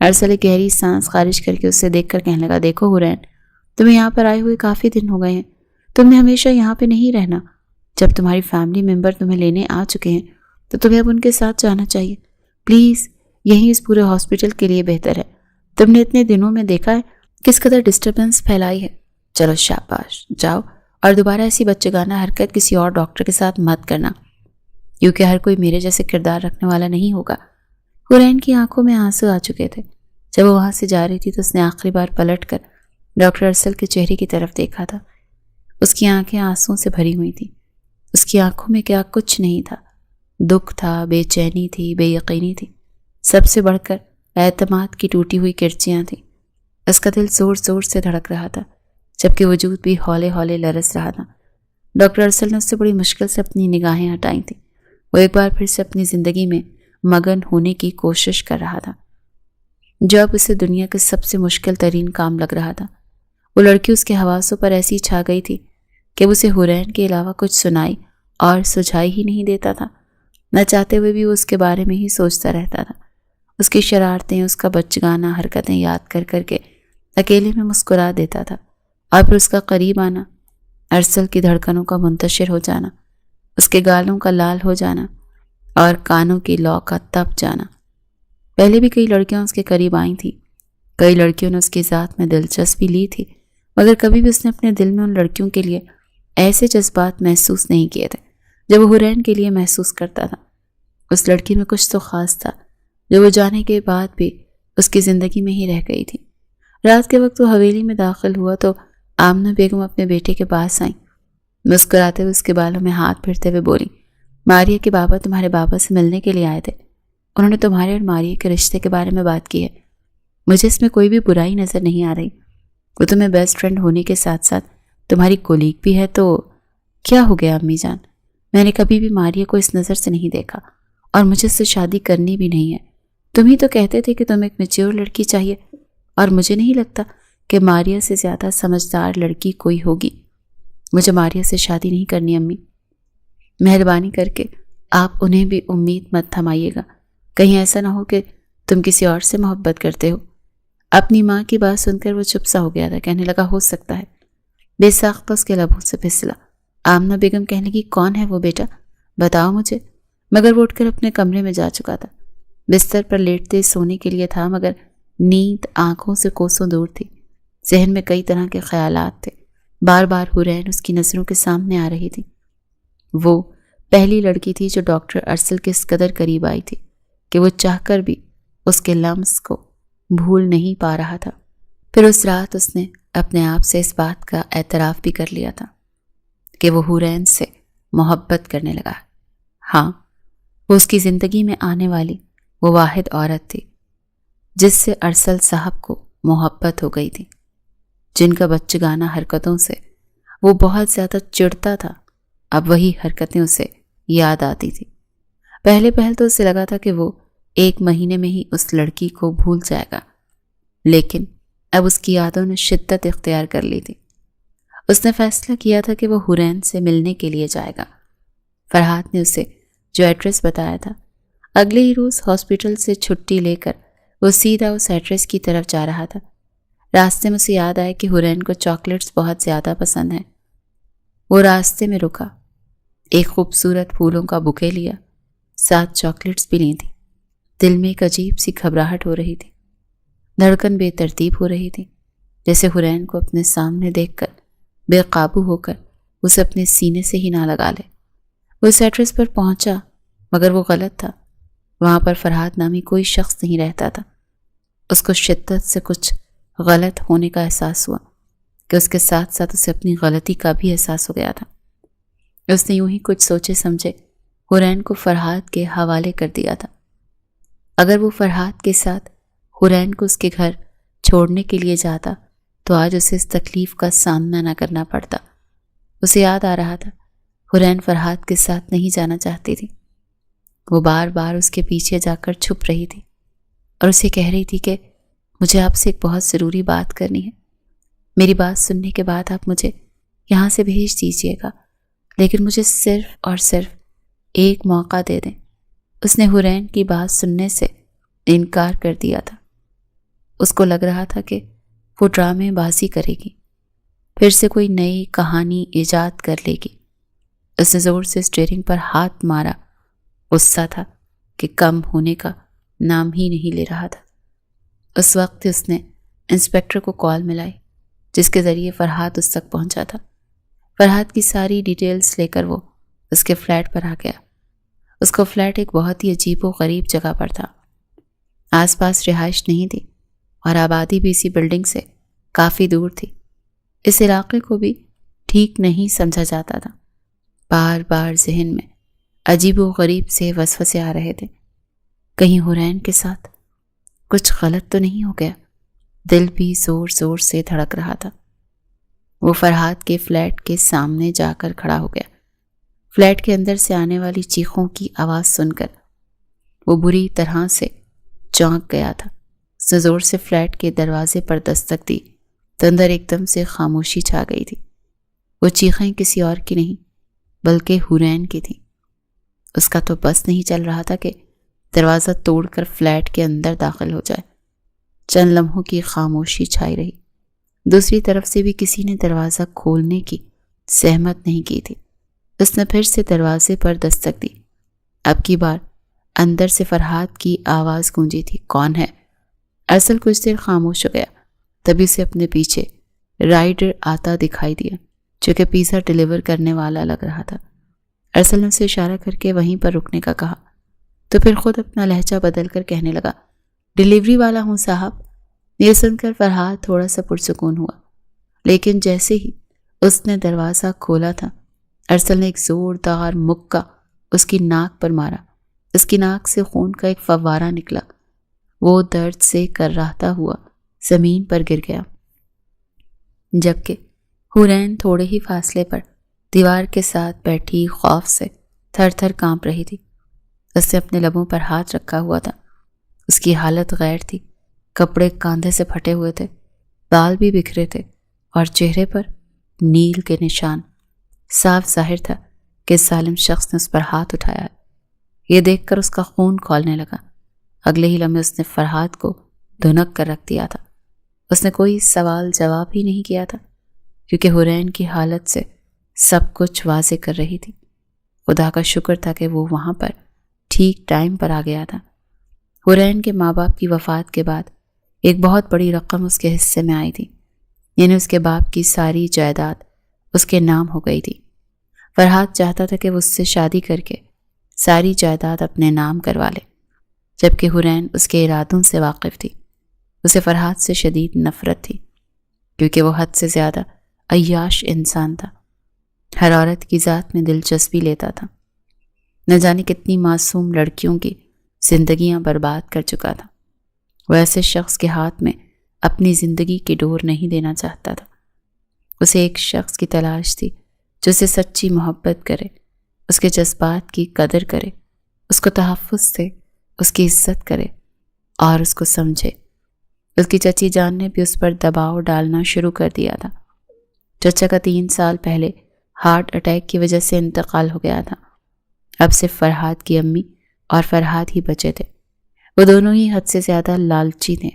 ارسل گہری سانس خارج کر کے اسے دیکھ کر کہنے لگا، دیکھو حرین، تمہیں یہاں پر آئے ہوئے کافی دن ہو گئے ہیں، تم نے ہمیشہ یہاں پہ نہیں رہنا۔ جب تمہاری فیملی ممبر تمہیں لینے آ چکے ہیں تو تمہیں اب ان کے ساتھ جانا چاہیے۔ پلیز یہیں اس پورے ہاسپٹل کے لیے بہتر ہے۔ تم نے اتنے دنوں میں دیکھا ہے کس قدر ڈسٹربنس پھیلائی ہے۔ چلو شاباش، جاؤ اور دوبارہ ایسی بچگانہ حرکت کسی اور ڈاکٹر کے ساتھ مت کرنا، کیونکہ ہر کوئی میرے جیسے کردار رکھنے والا نہیں ہوگا۔ حرین کی آنکھوں میں آنسو آ چکے تھے۔ جب وہ وہاں سے جا رہی تھی تو اس نے آخری بار پلٹ کر ڈاکٹر ارسل کے چہرے کی طرف دیکھا تھا۔ اس کی آنکھیں آنسوؤں سے بھری ہوئی تھیں۔ اس کی آنکھوں میں کیا کچھ نہیں تھا، دکھ تھا، بے چینی تھی، بے یقینی تھی، سب سے بڑھ کر اعتماد کی ٹوٹی ہوئی کرچیاں تھیں۔ اس کا دل زور زور سے دھڑک رہا تھا، جبکہ وجود بھی ہولے ہولے لرز رہا تھا۔ ڈاکٹر ارسل نے اس سے بڑی مشکل سے اپنی نگاہیں ہٹائی تھیں۔ وہ ایک بار پھر سے اپنی زندگی میں مگن ہونے کی کوشش کر رہا تھا، جو اب اسے دنیا کے سب سے مشکل ترین کام لگ رہا تھا۔ وہ لڑکی اس کے حواسوں پر ایسی چھا گئی تھی کہ وہ اسے حرین کے علاوہ کچھ سنائی اور سجھائی ہی نہیں دیتا تھا۔ نہ چاہتے ہوئے بھی وہ اس کے بارے میں ہی سوچتا رہتا تھا۔ اس کی شرارتیں، اس کا بچگانہ حرکتیں یاد کر کر کے اکیلے میں مسکرا دیتا تھا، اور پھر اس کا قریب آنا، ارسل کی دھڑکنوں کا منتشر ہو جانا، اس کے گالوں کا لال ہو جانا اور کانوں کی لو کا تپ جانا۔ پہلے بھی کئی لڑکیاں اس کے قریب آئی تھیں، کئی لڑکیوں نے اس کی ذات میں دلچسپی لی تھی، مگر کبھی بھی اس نے اپنے دل میں ان لڑکیوں کے لیے ایسے جذبات محسوس نہیں کیے تھے جب وہ حرین کے لیے محسوس کرتا تھا۔ اس لڑکی میں کچھ تو خاص تھا جو وہ جانے کے بعد بھی اس کی زندگی میں ہی رہ گئی تھی۔ رات کے وقت وہ حویلی میں داخل ہوا تو آمنہ بیگم اپنے بیٹے کے پاس آئیں۔ مسکراتے ہوئے اس کے بالوں میں ہاتھ پھیرتے ہوئے بولی، ماریہ کے بابا تمہارے بابا سے ملنے کے لیے آئے تھے، انہوں نے تمہارے اور ماریہ کے رشتے کے بارے میں بات کی ہے۔ مجھے اس میں کوئی بھی برائی نظر نہیں آ رہی، وہ تمہیں بیسٹ فرینڈ ہونے کے ساتھ ساتھ تمہاری کولیگ بھی ہے، تو کیا ہو گیا امی جان؟ میں نے کبھی بھی ماریہ کو اس نظر سے نہیں دیکھا اور مجھے اس سے شادی کرنی بھی نہیں ہے۔ تم ہی تو کہتے تھے کہ تمہیں ایک میچور لڑکی چاہیے، اور مجھے نہیں لگتا کہ ماریہ سے زیادہ سمجھدار لڑکی کوئی ہوگی۔ مجھے ماریہ سے شادی نہیں کرنی امی، مہربانی کر کے آپ انہیں بھی امید مت تھمائیے گا، کہیں ایسا نہ ہو کہ تم کسی اور سے محبت کرتے ہو۔ اپنی ماں کی بات سن کر وہ چپ سا ہو گیا تھا، کہنے لگا ہو سکتا ہے۔ بے ساختہ اس کے لبوں سے پھسلا۔ آمنہ بیگم کہنے لگی، کون ہے وہ بیٹا، بتاؤ مجھے۔ مگر وہ اٹھ کر اپنے کمرے میں جا چکا تھا۔ بستر پر لیٹتے سونے کے لیے تھا، مگر نیند آنکھوں سے کوسوں دور تھی۔ ذہن میں کئی طرح کے خیالات تھے، بار بار حرین اس کی نظروں کے سامنے آ رہی تھی۔ وہ پہلی لڑکی تھی جو ڈاکٹر ارسل کے اس قدر قریب آئی تھی کہ وہ چاہ کر بھی اس کے لمس کو بھول نہیں پا رہا تھا۔ پھر اس رات اس نے اپنے آپ سے اس بات کا اعتراف بھی کر لیا تھا کہ وہ حرین سے محبت کرنے لگا۔ ہاں، وہ اس کی زندگی میں آنے والی وہ واحد عورت تھی جس سے ارسل صاحب کو محبت ہو گئی تھی، جن کا بچگانہ حرکتوں سے وہ بہت زیادہ چڑھتا تھا۔ اب وہی حرکتیں اسے یاد آتی تھی۔ پہلے تو اسے لگا تھا کہ وہ 1 مہینے میں ہی اس لڑکی کو بھول جائے گا، لیکن اب اس کی یادوں نے شدت اختیار کر لی تھی۔ اس نے فیصلہ کیا تھا کہ وہ حورین سے ملنے کے لیے جائے گا۔ فرحات نے اسے جو ایڈریس بتایا تھا، اگلے ہی روز ہاسپٹل سے چھٹی لے کر وہ سیدھا اس ایڈریس کی طرف جا رہا تھا۔ راستے میں اسے یاد آیا کہ حورین کو چاکلیٹس بہت زیادہ پسند ہیں۔ وہ راستے میں رکا، ایک خوبصورت پھولوں کا بوکے لیا، 7 چاکلیٹس بھی لی تھیں۔ دل میں ایک عجیب سی گھبراہٹ ہو رہی تھی، دھڑکن بے ترتیب ہو رہی تھی، جیسے حورین کو اپنے سامنے دیکھ کر بے قابو ہو کر اسے اپنے سینے سے ہی نہ لگا لے۔ وہ اس ایڈریس پر پہنچا، مگر وہ غلط تھا۔ وہاں پر فرحات نامی کوئی شخص نہیں رہتا تھا۔ اس کو شدت سے کچھ غلط ہونے کا احساس ہوا کہ اس کے ساتھ ساتھ اسے اپنی غلطی کا بھی احساس ہو گیا تھا۔ اس نے یوں ہی کچھ سوچے سمجھے حورین کو فرحات کے حوالے کر دیا تھا۔ اگر وہ فرحات کے ساتھ حورین کو اس کے گھر چھوڑنے کے لیے جاتا تو آج اسے اس تکلیف کا سامنا نہ کرنا پڑتا۔ اسے یاد آ رہا تھا حورین فرحات کے ساتھ نہیں جانا چاہتی تھی۔ وہ بار بار اس کے پیچھے جا کر چھپ رہی تھی اور اسے کہہ رہی تھی کہ مجھے آپ سے ایک بہت ضروری بات کرنی ہے۔ میری بات سننے کے بعد آپ مجھے یہاں سے بھیج دیجیے گا، لیکن مجھے صرف اور صرف ایک موقع دے دیں۔ اس نے حورین کی بات سننے سے انکار کر دیا تھا۔ اس کو لگ رہا تھا کہ وہ ڈرامے بازی کرے گی، پھر سے کوئی نئی کہانی ایجاد کر لے گی۔ اس نے زور سے اسٹیئرنگ پر ہاتھ مارا، غصہ تھا کہ کم ہونے کا نام ہی نہیں لے رہا تھا۔ اس وقت اس نے انسپیکٹر کو کال ملائی، جس کے ذریعے فرحات اس تک پہنچا تھا۔ فرحات کی ساری ڈیٹیلز لے کر وہ اس کے فلیٹ پر آ گیا۔ اس کا فلیٹ ایک بہت ہی عجیب و غریب جگہ پر تھا۔ آس پاس رہائش نہیں تھی اور آبادی بھی اسی بلڈنگ سے کافی دور تھی۔ اس علاقے کو بھی ٹھیک نہیں سمجھا جاتا تھا۔ بار بار ذہن میں عجیب و غریب سے وسوسے آ رہے تھے۔ کہیں حورین کے ساتھ کچھ غلط تو نہیں ہو گیا؟ دل بھی زور زور سے دھڑک رہا تھا۔ وہ فرحات کے فلیٹ کے سامنے جا کر کھڑا ہو گیا۔ فلیٹ کے اندر سے آنے والی چیخوں کی آواز سن کر وہ بری طرح سے چونک گیا تھا۔ اس نے زور سے فلیٹ کے دروازے پر دستک دی تو اندر ایک دم سے خاموشی چھا گئی تھی۔ وہ چیخیں کسی اور کی نہیں بلکہ حورین کی تھیں۔ اس کا تو بس نہیں چل رہا تھا کہ دروازہ توڑ کر فلیٹ کے اندر داخل ہو جائے۔ چند لمحوں کی خاموشی چھائی رہی۔ دوسری طرف سے بھی کسی نے دروازہ کھولنے کی زحمت نہیں کی تھی۔ اس نے پھر سے دروازے پر دستک دی۔ اب کی بار اندر سے فرحات کی آواز گونجی تھی، کون ہے؟ ارسل کچھ دیر خاموش ہو گیا، تبھی اسے اپنے پیچھے رائڈر آتا دکھائی دیا جو کہ پیزا ڈیلیور کرنے والا لگ رہا تھا۔ ارسل نے اسے اشارہ کر کے وہیں پر رکنے کا کہا تو پھر خود اپنا لہجہ بدل کر کہنے لگا، ڈیلیوری والا ہوں صاحب۔ یہ سن کر فرحات تھوڑا سا پرسکون ہوا، لیکن جیسے ہی اس نے دروازہ کھولا تھا ارسل نے ایک زوردار مکہ اس کی ناک پر مارا۔ اس کی ناک سے خون کا ایک فوارہ نکلا۔ وہ درد سے کرراہتا ہوا زمین پر گر گیا، جبکہ حورین تھوڑے ہی فاصلے پر دیوار کے ساتھ بیٹھی خوف سے تھر تھر کانپ رہی تھی۔ اس نے اپنے لبوں پر ہاتھ رکھا ہوا تھا۔ اس کی حالت غیر تھی، کپڑے کاندھے سے پھٹے ہوئے تھے، بال بھی بکھرے تھے اور چہرے پر نیل کے نشان۔ صاف ظاہر تھا کہ ظالم شخص نے اس پر ہاتھ اٹھایا ہے۔ یہ دیکھ کر اس کا خون کھولنے لگا۔ اگلے ہی لمحے اس نے فرحات کو دھنک کر رکھ دیا تھا۔ اس نے کوئی سوال جواب ہی نہیں کیا تھا، کیونکہ حورین کی حالت سے سب کچھ واضح کر رہی تھی۔ خدا کا شکر تھا کہ وہ وہاں پر ٹھیک ٹائم پر آ گیا تھا۔ حورین کے ماں باپ کی وفات کے بعد ایک بہت بڑی رقم اس کے حصے میں آئی تھی، یعنی اس کے باپ کی ساری جائیداد اس کے نام ہو گئی تھی۔ فرحات چاہتا تھا کہ وہ اس سے شادی کر کے ساری جائیداد اپنے نام کروا لے، جبکہ حورین اس کے ارادوں سے واقف تھی۔ اسے فرحات سے شدید نفرت تھی، کیونکہ وہ حد سے زیادہ عیاش انسان تھا، ہر عورت کی ذات میں دلچسپی لیتا تھا، نہ جانے کتنی معصوم لڑکیوں کی زندگیاں برباد کر چکا تھا۔ وہ ایسے شخص کے ہاتھ میں اپنی زندگی کی ڈور نہیں دینا چاہتا تھا۔ اسے ایک شخص کی تلاش تھی جو اسے سچی محبت کرے، اس کے جذبات کی قدر کرے، اس کو تحفظ سے اس کی عزت کرے اور اس کو سمجھے۔ اس کی چچی جان نے بھی اس پر دباؤ ڈالنا شروع کر دیا تھا۔ چچا کا 3 سال پہلے ہارٹ اٹیک کی وجہ سے انتقال ہو گیا تھا۔ اب صرف فرحاد کی امی اور فرحاد ہی بچے تھے۔ وہ دونوں ہی حد سے زیادہ لالچی تھے۔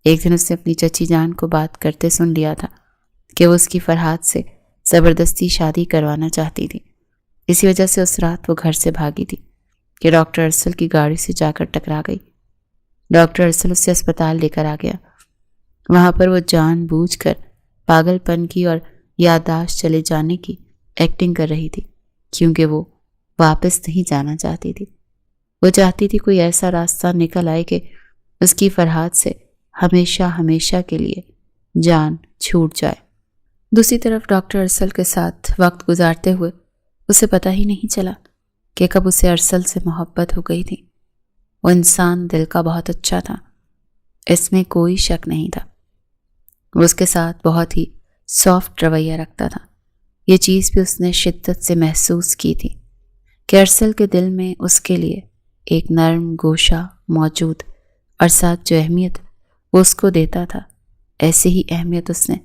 ایک دن اس نے اپنی چچی جان کو بات کرتے سن لیا تھا کہ وہ اس کی فرحاد سے زبردستی شادی کروانا چاہتی تھی۔ اسی وجہ سے اس رات وہ گھر سے بھاگی تھی کہ ڈاکٹر ارسل کی گاڑی سے جا کر ٹکرا گئی۔ ڈاکٹر ارسل اسے اسپتال لے کر آ گیا۔ وہاں پر وہ جان بوجھ کر پاگل پن کی اور یادداشت چلے جانے کی ایکٹنگ کر رہی تھی، کیونکہ وہ واپس نہیں جانا چاہتی تھی۔ وہ چاہتی تھی کوئی ایسا راستہ نکل آئے کہ اس کی فرحاد سے ہمیشہ ہمیشہ کے لیے جان چھوٹ جائے۔ دوسری طرف ڈاکٹر ارسل کے ساتھ وقت گزارتے ہوئے اسے پتہ ہی نہیں چلا کہ کب اسے ارسل سے محبت ہو گئی تھی۔ وہ انسان دل کا بہت اچھا تھا، اس میں کوئی شک نہیں تھا۔ وہ اس کے ساتھ بہت ہی سافٹ رویہ رکھتا تھا۔ یہ چیز بھی اس نے شدت سے محسوس کی تھی کہ ارسل کے دل میں اس کے لیے ایک نرم گوشہ موجود، اور ساتھ جو اہمیت وہ اس کو دیتا تھا، ایسی ہی اہمیت اس نے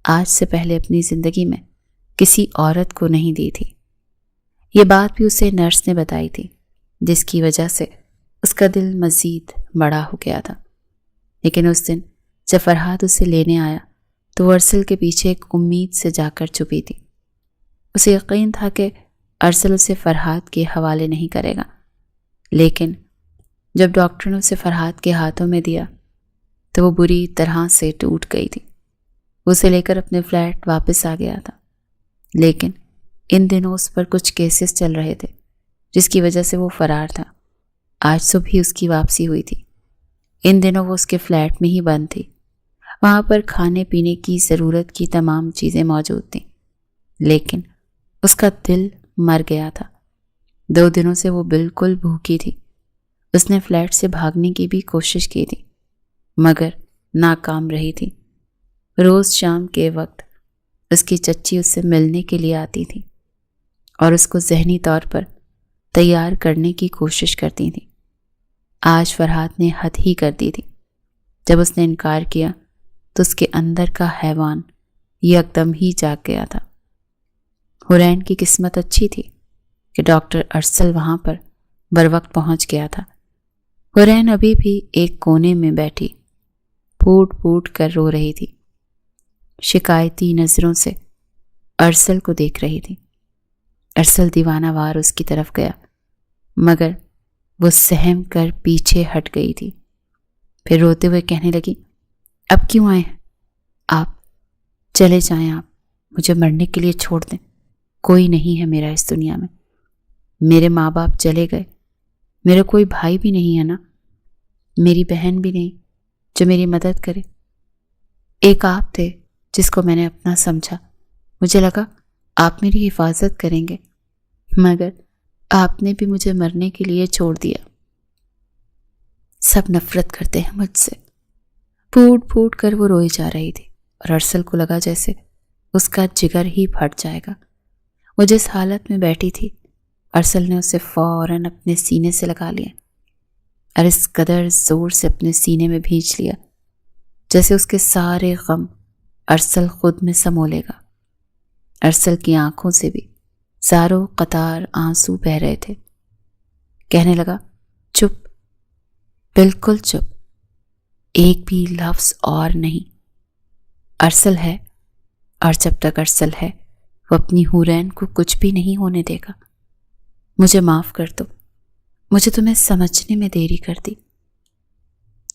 آج سے پہلے اپنی زندگی میں کسی عورت کو نہیں دی تھی۔ یہ بات بھی اسے نرس نے بتائی تھی، جس کی وجہ سے اس کا دل مزید بڑا ہو گیا تھا۔ لیکن اس دن جب فرحاد اسے لینے آیا تو وہ ارسل کے پیچھے ایک امید سے جا کر چھپی تھی۔ اسے یقین تھا کہ ارسل اسے فرحاد کے حوالے نہیں کرے گا، لیکن جب ڈاکٹر نے اسے فرحاد کے ہاتھوں میں دیا تو وہ بری طرح سے ٹوٹ گئی تھی۔ وہ اسے لے کر اپنے فلیٹ واپس آ گیا تھا، لیکن ان دنوں اس پر کچھ کیسز چل رہے تھے جس کی وجہ سے وہ فرار تھا۔ آج صبح ہی اس کی واپسی ہوئی تھی۔ ان دنوں وہ اس کے فلیٹ میں ہی بند تھی۔ وہاں پر کھانے پینے کی ضرورت کی تمام چیزیں موجود تھیں، لیکن اس کا دل مر گیا تھا۔ 2 دنوں سے وہ بالکل بھوکی تھی۔ اس نے فلیٹ سے بھاگنے کی بھی کوشش کی تھی، مگر ناکام رہی تھی۔ روز شام کے وقت اس کی چچی اس سے ملنے کے لیے آتی تھی اور اس کو ذہنی طور پر تیار کرنے کی کوشش کرتی تھی۔ آج فرحاد نے حد ہی کر دی تھی۔ جب اس نے انکار کیا تو اس کے اندر کا حیوان یکدم ہی جاگ گیا تھا۔ حورین کی قسمت اچھی تھی کہ ڈاکٹر ارسل وہاں پر بروقت پہنچ گیا تھا۔ حورین ابھی بھی ایک کونے میں بیٹھی پھوٹ پھوٹ کر رو رہی تھی، شکایتی نظروں سے ارسل کو دیکھ رہی تھی۔ ارسل دیوانہ وار اس کی طرف گیا، مگر وہ سہم کر پیچھے ہٹ گئی تھی۔ پھر روتے ہوئے کہنے لگی، اب کیوں آئے ہیں آپ؟ چلے جائیں، آپ مجھے مرنے کے لیے چھوڑ دیں۔ کوئی نہیں ہے میرا اس دنیا میں۔ میرے ماں باپ چلے گئے، میرا کوئی بھائی بھی نہیں ہے نا، میری بہن بھی نہیں جو میری مدد کرے۔ ایک آپ تھے جس کو میں نے اپنا سمجھا، مجھے لگا آپ میری حفاظت کریں گے، مگر آپ نے بھی مجھے مرنے کے لیے چھوڑ دیا۔ سب نفرت کرتے ہیں مجھ سے۔ پھوٹ پھوٹ کر وہ روئی جا رہی تھی اور ارسل کو لگا جیسے اس کا جگر ہی پھٹ جائے گا۔ وہ جس حالت میں بیٹھی تھی، ارسل نے اسے فوراً اپنے سینے سے لگا لیا اور اس قدر زور سے اپنے سینے میں بھینچ لیا جیسے اس کے سارے غم ارسل خود میں سمو لے گا۔ ارسل کی آنکھوں سے بھی زاروں قطار آنسو بہہ رہے تھے۔ کہنے لگا، چپ، بالکل چپ، ایک بھی لفظ اور نہیں۔ ارسل ہے، اور جب تک ارسل ہے وہ اپنی حورین کو کچھ بھی نہیں ہونے دے گا۔ مجھے معاف کر دو، مجھے تمہیں سمجھنے میں دیری کر دی۔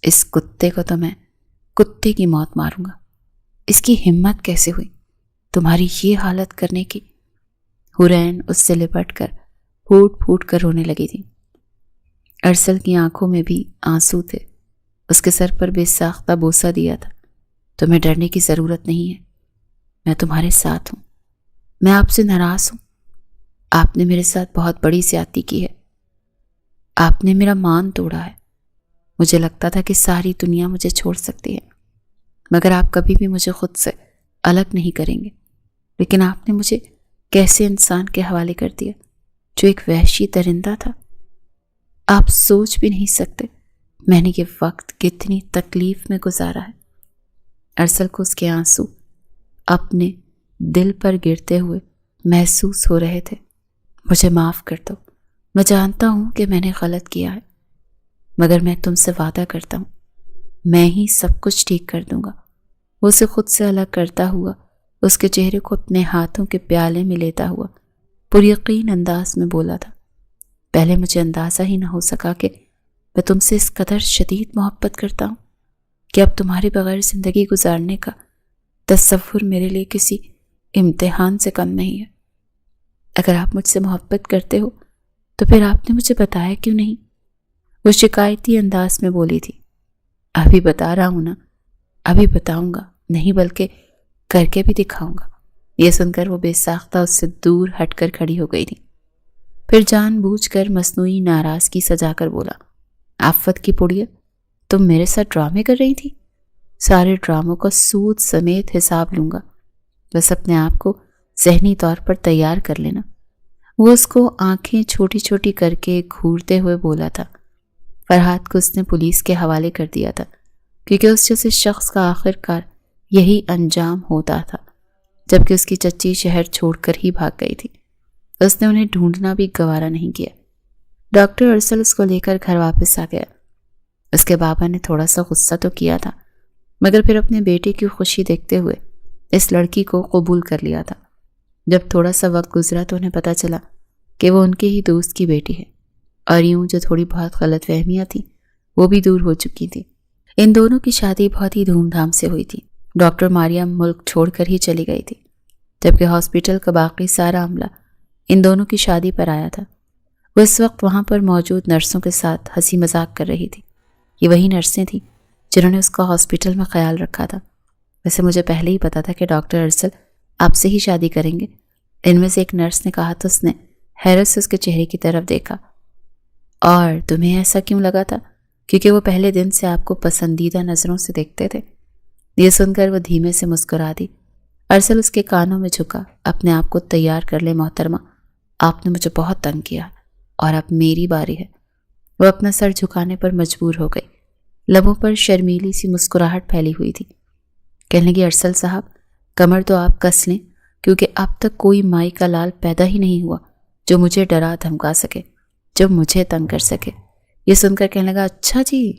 اس کتے کو تو میں کتے کی موت ماروں گا۔ اس کی ہمت کیسے ہوئی تمہاری یہ حالت کرنے کی؟ حورین اس سے لپٹ کر پھوٹ پھوٹ کر رونے لگی تھی۔ ارسل کی آنکھوں میں بھی آنسو تھے۔ اس کے سر پر بے ساختہ بوسہ دیا تھا۔ تمہیں ڈرنے کی ضرورت نہیں ہے، میں تمہارے ساتھ ہوں۔ میں آپ سے ناراض ہوں، آپ نے میرے ساتھ بہت بڑی زیادتی کی ہے، آپ نے میرا مان توڑا ہے۔ مجھے لگتا تھا کہ ساری دنیا مجھے چھوڑ سکتی ہے، مگر آپ کبھی بھی مجھے خود سے الگ نہیں کریں گے۔ لیکن آپ نے مجھے کیسے انسان کے حوالے کر دیا جو ایک وحشی درندہ تھا؟ آپ سوچ بھی نہیں سکتے میں نے یہ وقت کتنی تکلیف میں گزارا ہے۔ ارسل کو اس کے آنسو اپنے دل پر گرتے ہوئے محسوس ہو رہے تھے۔ مجھے معاف کر دو، میں جانتا ہوں کہ میں نے غلط کیا ہے، مگر میں تم سے وعدہ کرتا ہوں میں ہی سب کچھ ٹھیک کر دوں گا۔ وہ اسے خود سے الگ کرتا ہوا اس کے چہرے کو اپنے ہاتھوں کے پیالے میں لیتا ہوا پر یقین انداز میں بولا تھا، پہلے مجھے اندازہ ہی نہ ہو سکا کہ میں تم سے اس قدر شدید محبت کرتا ہوں کہ اب تمہارے بغیر زندگی گزارنے کا تصور میرے لیے کسی امتحان سے کم نہیں ہے۔ اگر آپ مجھ سے محبت کرتے ہو تو پھر آپ نے مجھے بتایا کیوں نہیں؟ وہ شکایتی انداز میں بولی تھی۔ ابھی بتا رہا ہوں نا، ابھی بتاؤں گا، نہیں بلکہ کر کے بھی دکھاؤں گا۔ یہ سن کر وہ بے ساختہ اس سے دور ہٹ کر کھڑی ہو گئی تھی۔ پھر جان بوجھ کر مصنوعی ناراضگی سجا کر بولا، آفت کی پڑیا، تم میرے ساتھ ڈرامے کر رہی تھی؟ سارے ڈراموں کا سود سمیت حساب لوں گا، بس اپنے آپ کو ذہنی طور پر تیار کر لینا۔ وہ اس کو آنکھیں چھوٹی چھوٹی کر کے گھورتے ہوئے بولا تھا۔ فرحات کو اس نے پولیس کے حوالے کر دیا تھا، کیونکہ اس جیسے شخص کا آخر کار یہی انجام ہوتا تھا، جبکہ اس کی چچی شہر چھوڑ کر ہی بھاگ گئی تھی۔ اس نے انہیں ڈھونڈنا بھی گوارا نہیں کیا۔ ڈاکٹر ارسل اس کو لے کر گھر واپس آ گیا۔ اس کے بابا نے تھوڑا سا غصہ تو کیا تھا، مگر پھر اپنے بیٹے کی خوشی دیکھتے ہوئے اس لڑکی کو قبول کر لیا تھا۔ جب تھوڑا سا وقت گزرا تو انہیں پتہ چلا کہ وہ ان کے ہی دوست کی بیٹی ہے، اور یوں جو تھوڑی بہت غلط فہمیاں تھیں وہ بھی دور ہو چکی تھی۔ ان دونوں کی شادی بہت ہی دھوم دھام سے ہوئی تھی۔ ڈاکٹر مریم ملک چھوڑ کر ہی چلی گئی تھی، جبکہ ہاسپٹل کا باقی سارا عملہ ان دونوں کی شادی پر آیا تھا۔ وہ اس وقت وہاں پر موجود نرسوں کے ساتھ ہنسی مذاق کر رہی تھی۔ یہ وہی نرسیں تھیں جنہوں نے اس کا ہاسپٹل میں خیال رکھا تھا۔ ویسے مجھے پہلے ہی پتا تھا کہ ڈاکٹر ارسل آپ سے ہی شادی کریں گے، ان میں سے ایک نرس نے کہا تو اس نے حیرت سے اس کے چہرے کی طرف دیکھا۔ اور تمہیں ایسا کیوں لگا تھا؟ کیونکہ وہ پہلے دن سے آپ کو پسندیدہ نظروں سے دیکھتے تھے۔ یہ سن کر وہ دھیمے سے مسکرا دی۔ ارسل اس کے کانوں میں جھکا، اپنے آپ کو تیار کر لے محترمہ، آپ نے مجھے بہت تنگ کیا اور اب میری باری ہے۔ وہ اپنا سر جھکانے پر مجبور ہو گئی، لبوں پر شرمیلی سی مسکراہٹ پھیلی ہوئی تھی۔ کہنے لگی، ارسل صاحب کمر تو آپ کس لیں، کیونکہ اب تک کوئی مائی کا لال پیدا ہی نہیں ہوا جو مجھے ڈرا دھمکا سکے، جو مجھے تنگ کر سکے۔ یہ سن کر کہنے لگا، اچھا جی،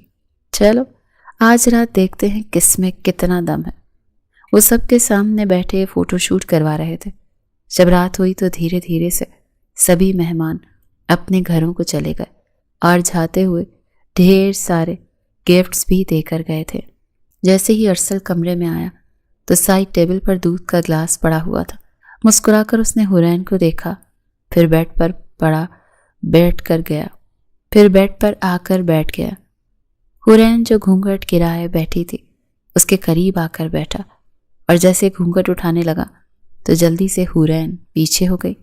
چلو آج رات دیکھتے ہیں کس میں کتنا دم ہے۔ وہ سب کے سامنے بیٹھے فوٹو شوٹ کروا رہے تھے۔ جب رات ہوئی تو دھیرے دھیرے سے سبھی مہمان اپنے گھروں کو چلے گئے اور جاتے ہوئے ڈھیر سارے گفٹس بھی دے کر گئے تھے۔ جیسے ہی ارسل کمرے میں آیا تو سائڈ ٹیبل پر دودھ کا گلاس پڑا ہوا تھا۔ مسکرا کر اس نے حورین کو دیکھا، پھر بیڈ پر آ کر بیٹھ گیا۔ حورین جو گھونگھٹ گرائے بیٹھی تھی اس کے قریب آ کر بیٹھا، اور جیسے گھونگھٹ اٹھانے لگا تو جلدی سے حورین پیچھے ہو گئی۔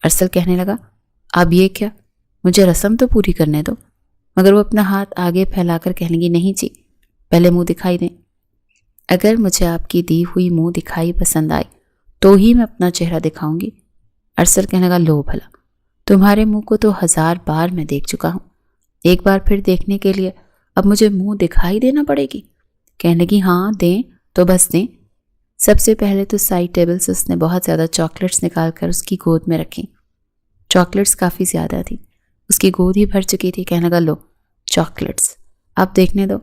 ارسل کہنے لگا، اب یہ کیا؟ مجھے رسم تو پوری کرنے دو۔ مگر وہ اپنا ہاتھ آگے پھیلا کر کہنے لگی، نہیں جی، پہلے منہ دکھائی دیں۔ اگر مجھے آپ کی دی ہوئی منہ دکھائی پسند آئی تو ہی میں اپنا چہرہ دکھاؤں گی۔ ارسل کہنے لگا، لو بھلا، تمہارے منہ کو تو 1000 بار میں دیکھ چکا ہوں، ایک بار پھر دیکھنے کے لیے اب مجھے منہ دکھائی دینا پڑے گی؟ کہنے لگی، ہاں دیں تو بس دیں۔ سب سے پہلے تو سائڈ ٹیبل سے اس نے بہت زیادہ چاکلیٹس نکال کر اس کی گود میں رکھی۔ چاکلیٹس کافی زیادہ تھی، اس کی گود ہی بھر چکی تھی۔ کہنے لگا، لو چاکلیٹس، آپ دیکھنے دو۔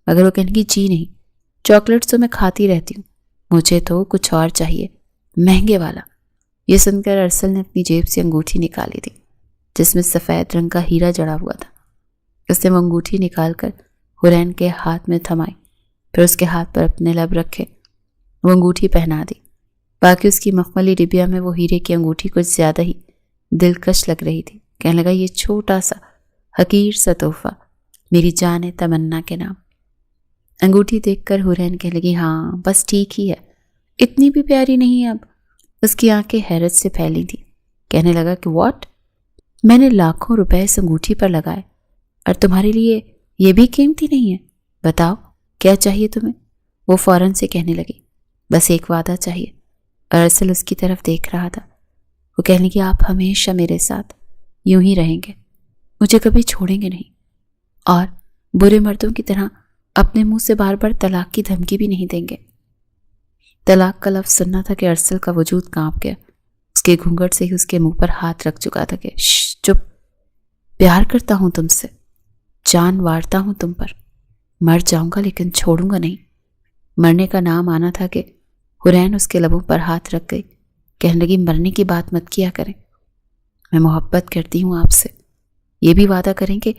مگر وہ کہنے کی، جی نہیں، چاکلیٹس تو میں کھاتی رہتی ہوں، مجھے تو کچھ اور چاہیے، مہنگے والا۔ یہ سن کر ارسل نے اپنی جیب سے انگوٹھی نکالی تھی جس میں سفید رنگ کا ہیرا جڑا ہوا تھا۔ اس نے وہ انگوٹھی نکال کر حورین کے ہاتھ میں تھمائی، پھر اس کے ہاتھ پر اپنے لب رکھے، وہ انگوٹھی پہنا دی۔ باقی اس کی مخملی ڈبیا میں وہ ہیرے کی انگوٹھی کچھ زیادہ ہی دلکش لگ رہی تھی۔ کہنے لگا، یہ چھوٹا سا حقیر سا تحفہ میری جان تمنا کے نام۔ انگوٹھی دیکھ کر حورین کہنے لگی، ہاں بس ٹھیک ہی ہے، اتنی بھی پیاری نہیں ہے اب۔ اس کی آنکھیں حیرت سے پھیلی تھی۔ کہنے لگا کہ واٹ؟ میں نے لاکھوں روپے اس انگوٹھی پر لگائے اور تمہارے لیے یہ بھی قیمتی نہیں ہے؟ بتاؤ کیا چاہیے تمہیں؟ وہ فوراً سے کہنے لگی، بس ایک وعدہ چاہیے۔ اور ارسل اس کی طرف دیکھ رہا تھا۔ وہ کہنے لگی، آپ ہمیشہ میرے ساتھ یوں ہی رہیں گے، مجھے کبھی چھوڑیں گے نہیں، اور برے مردوں کی طرح اپنے منہ سے بار بار طلاق کی دھمکی بھی نہیں دیں گے۔ طلاق کا لفظ سننا تھا کہ ارسل کا وجود کانپ گیا. اس کے گھونگھٹ سے ہی اس کے منہ پر ہاتھ رکھ چکا تھا کہ چپ، پیار کرتا ہوں تم سے، جان وارتا ہوں تم پر، مر جاؤں گا لیکن چھوڑوں گا نہیں. مرنے کا نام آنا تھا کہ حورین اس کے لبوں پر ہاتھ رکھ گئی. کہنے لگی مرنے کی بات مت کیا کریں، میں محبت کرتی ہوں آپ سے. یہ بھی وعدہ کریں کہ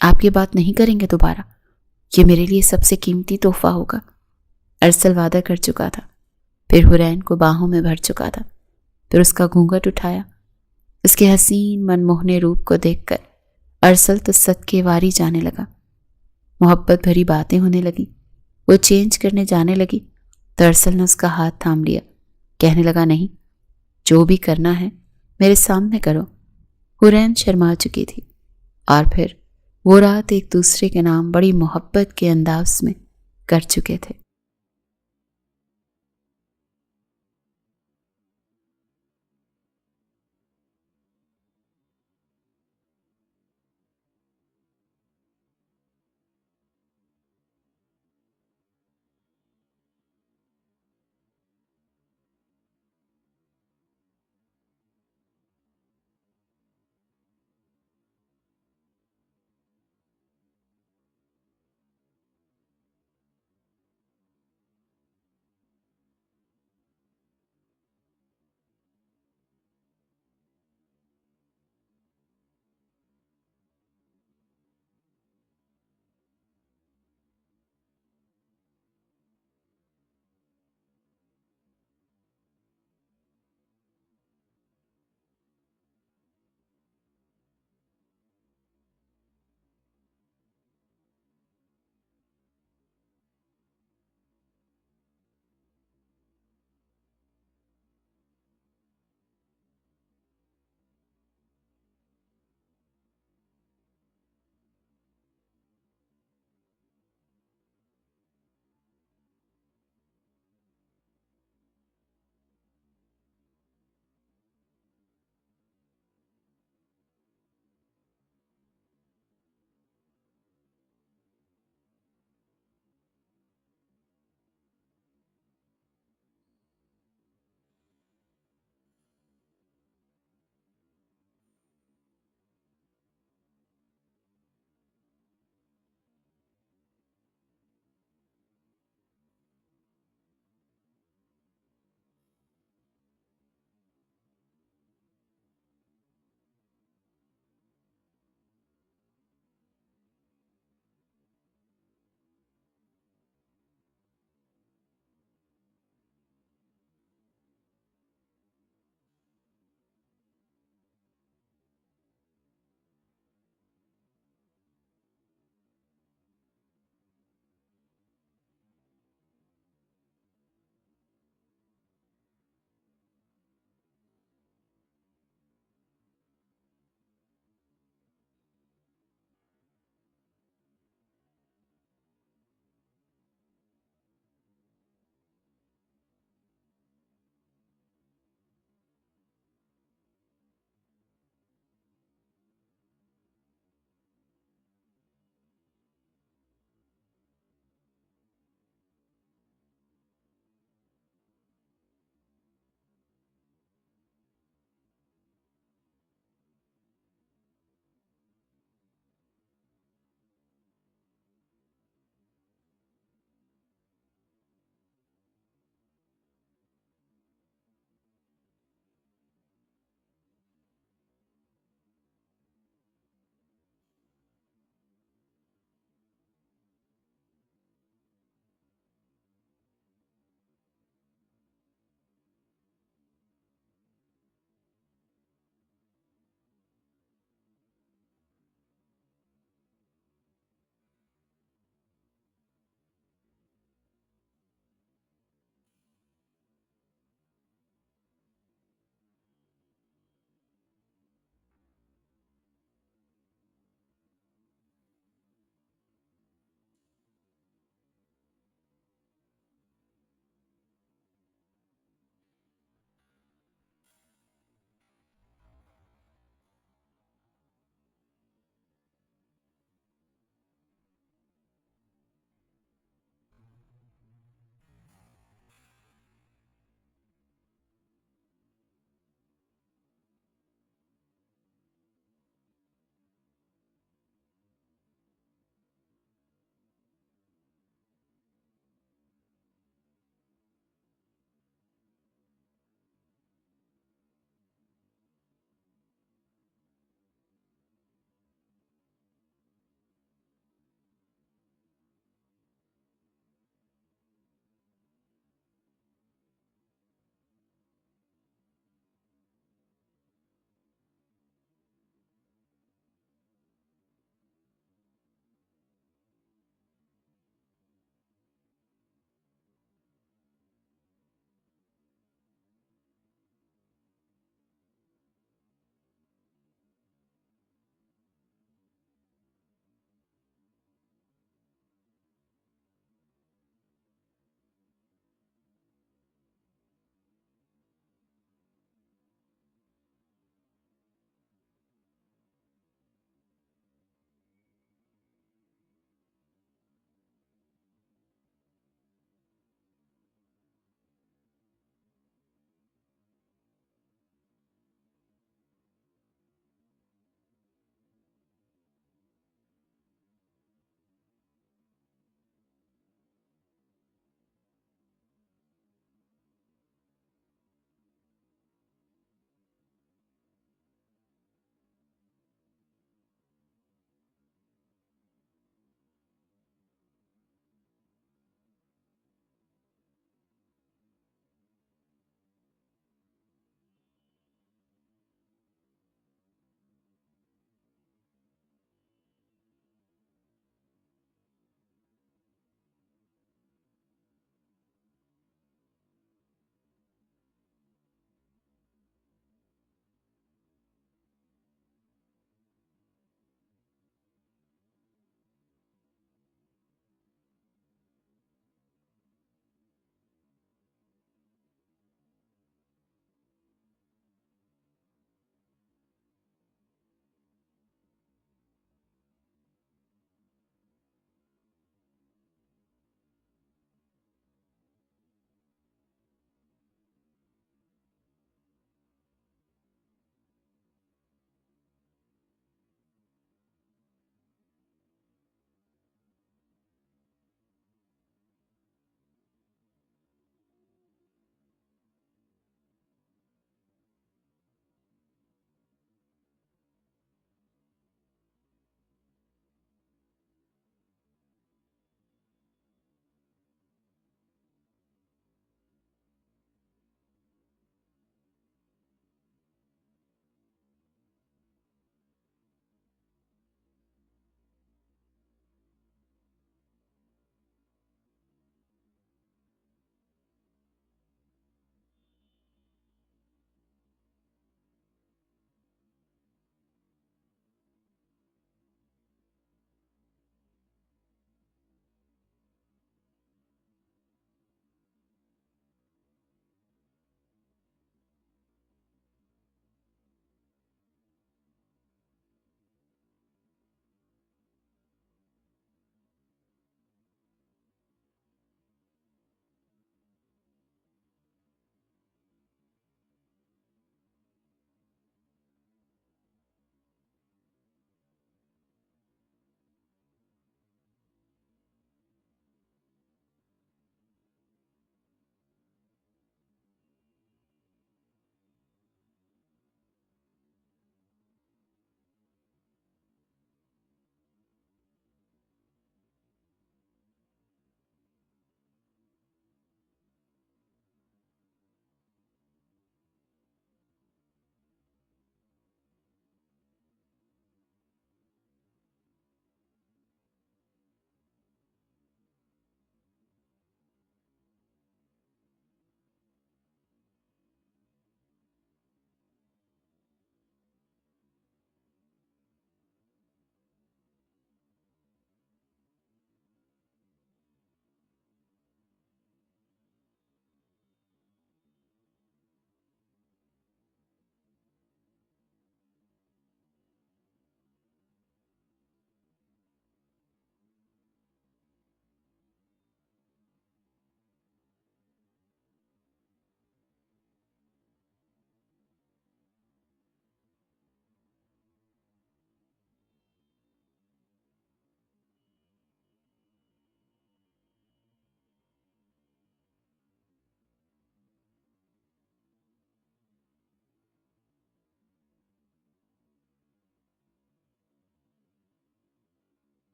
آپ یہ بات نہیں کریں گے دوبارہ. یہ میرے لیے سب سے قیمتی تحفہ ہوگا. ارسل وعدہ کر چکا تھا، پھر حورین کو باہوں میں بھر چکا تھا. پھر اس کا گھونگھٹ اٹھایا. اس کے حسین من موہنے روپ کو دیکھ کر ارسل تو صدقے واری جانے لگا. محبت بھری باتیں ہونے لگی. وہ چینج کرنے جانے لگی تو ارسل نے اس کا ہاتھ تھام لیا. کہنے لگا نہیں، جو بھی کرنا ہے میرے سامنے کرو. حورین شرما چکی تھی اور پھر وہ رات ایک دوسرے کے نام بڑی محبت کے انداز میں کر چکے تھے.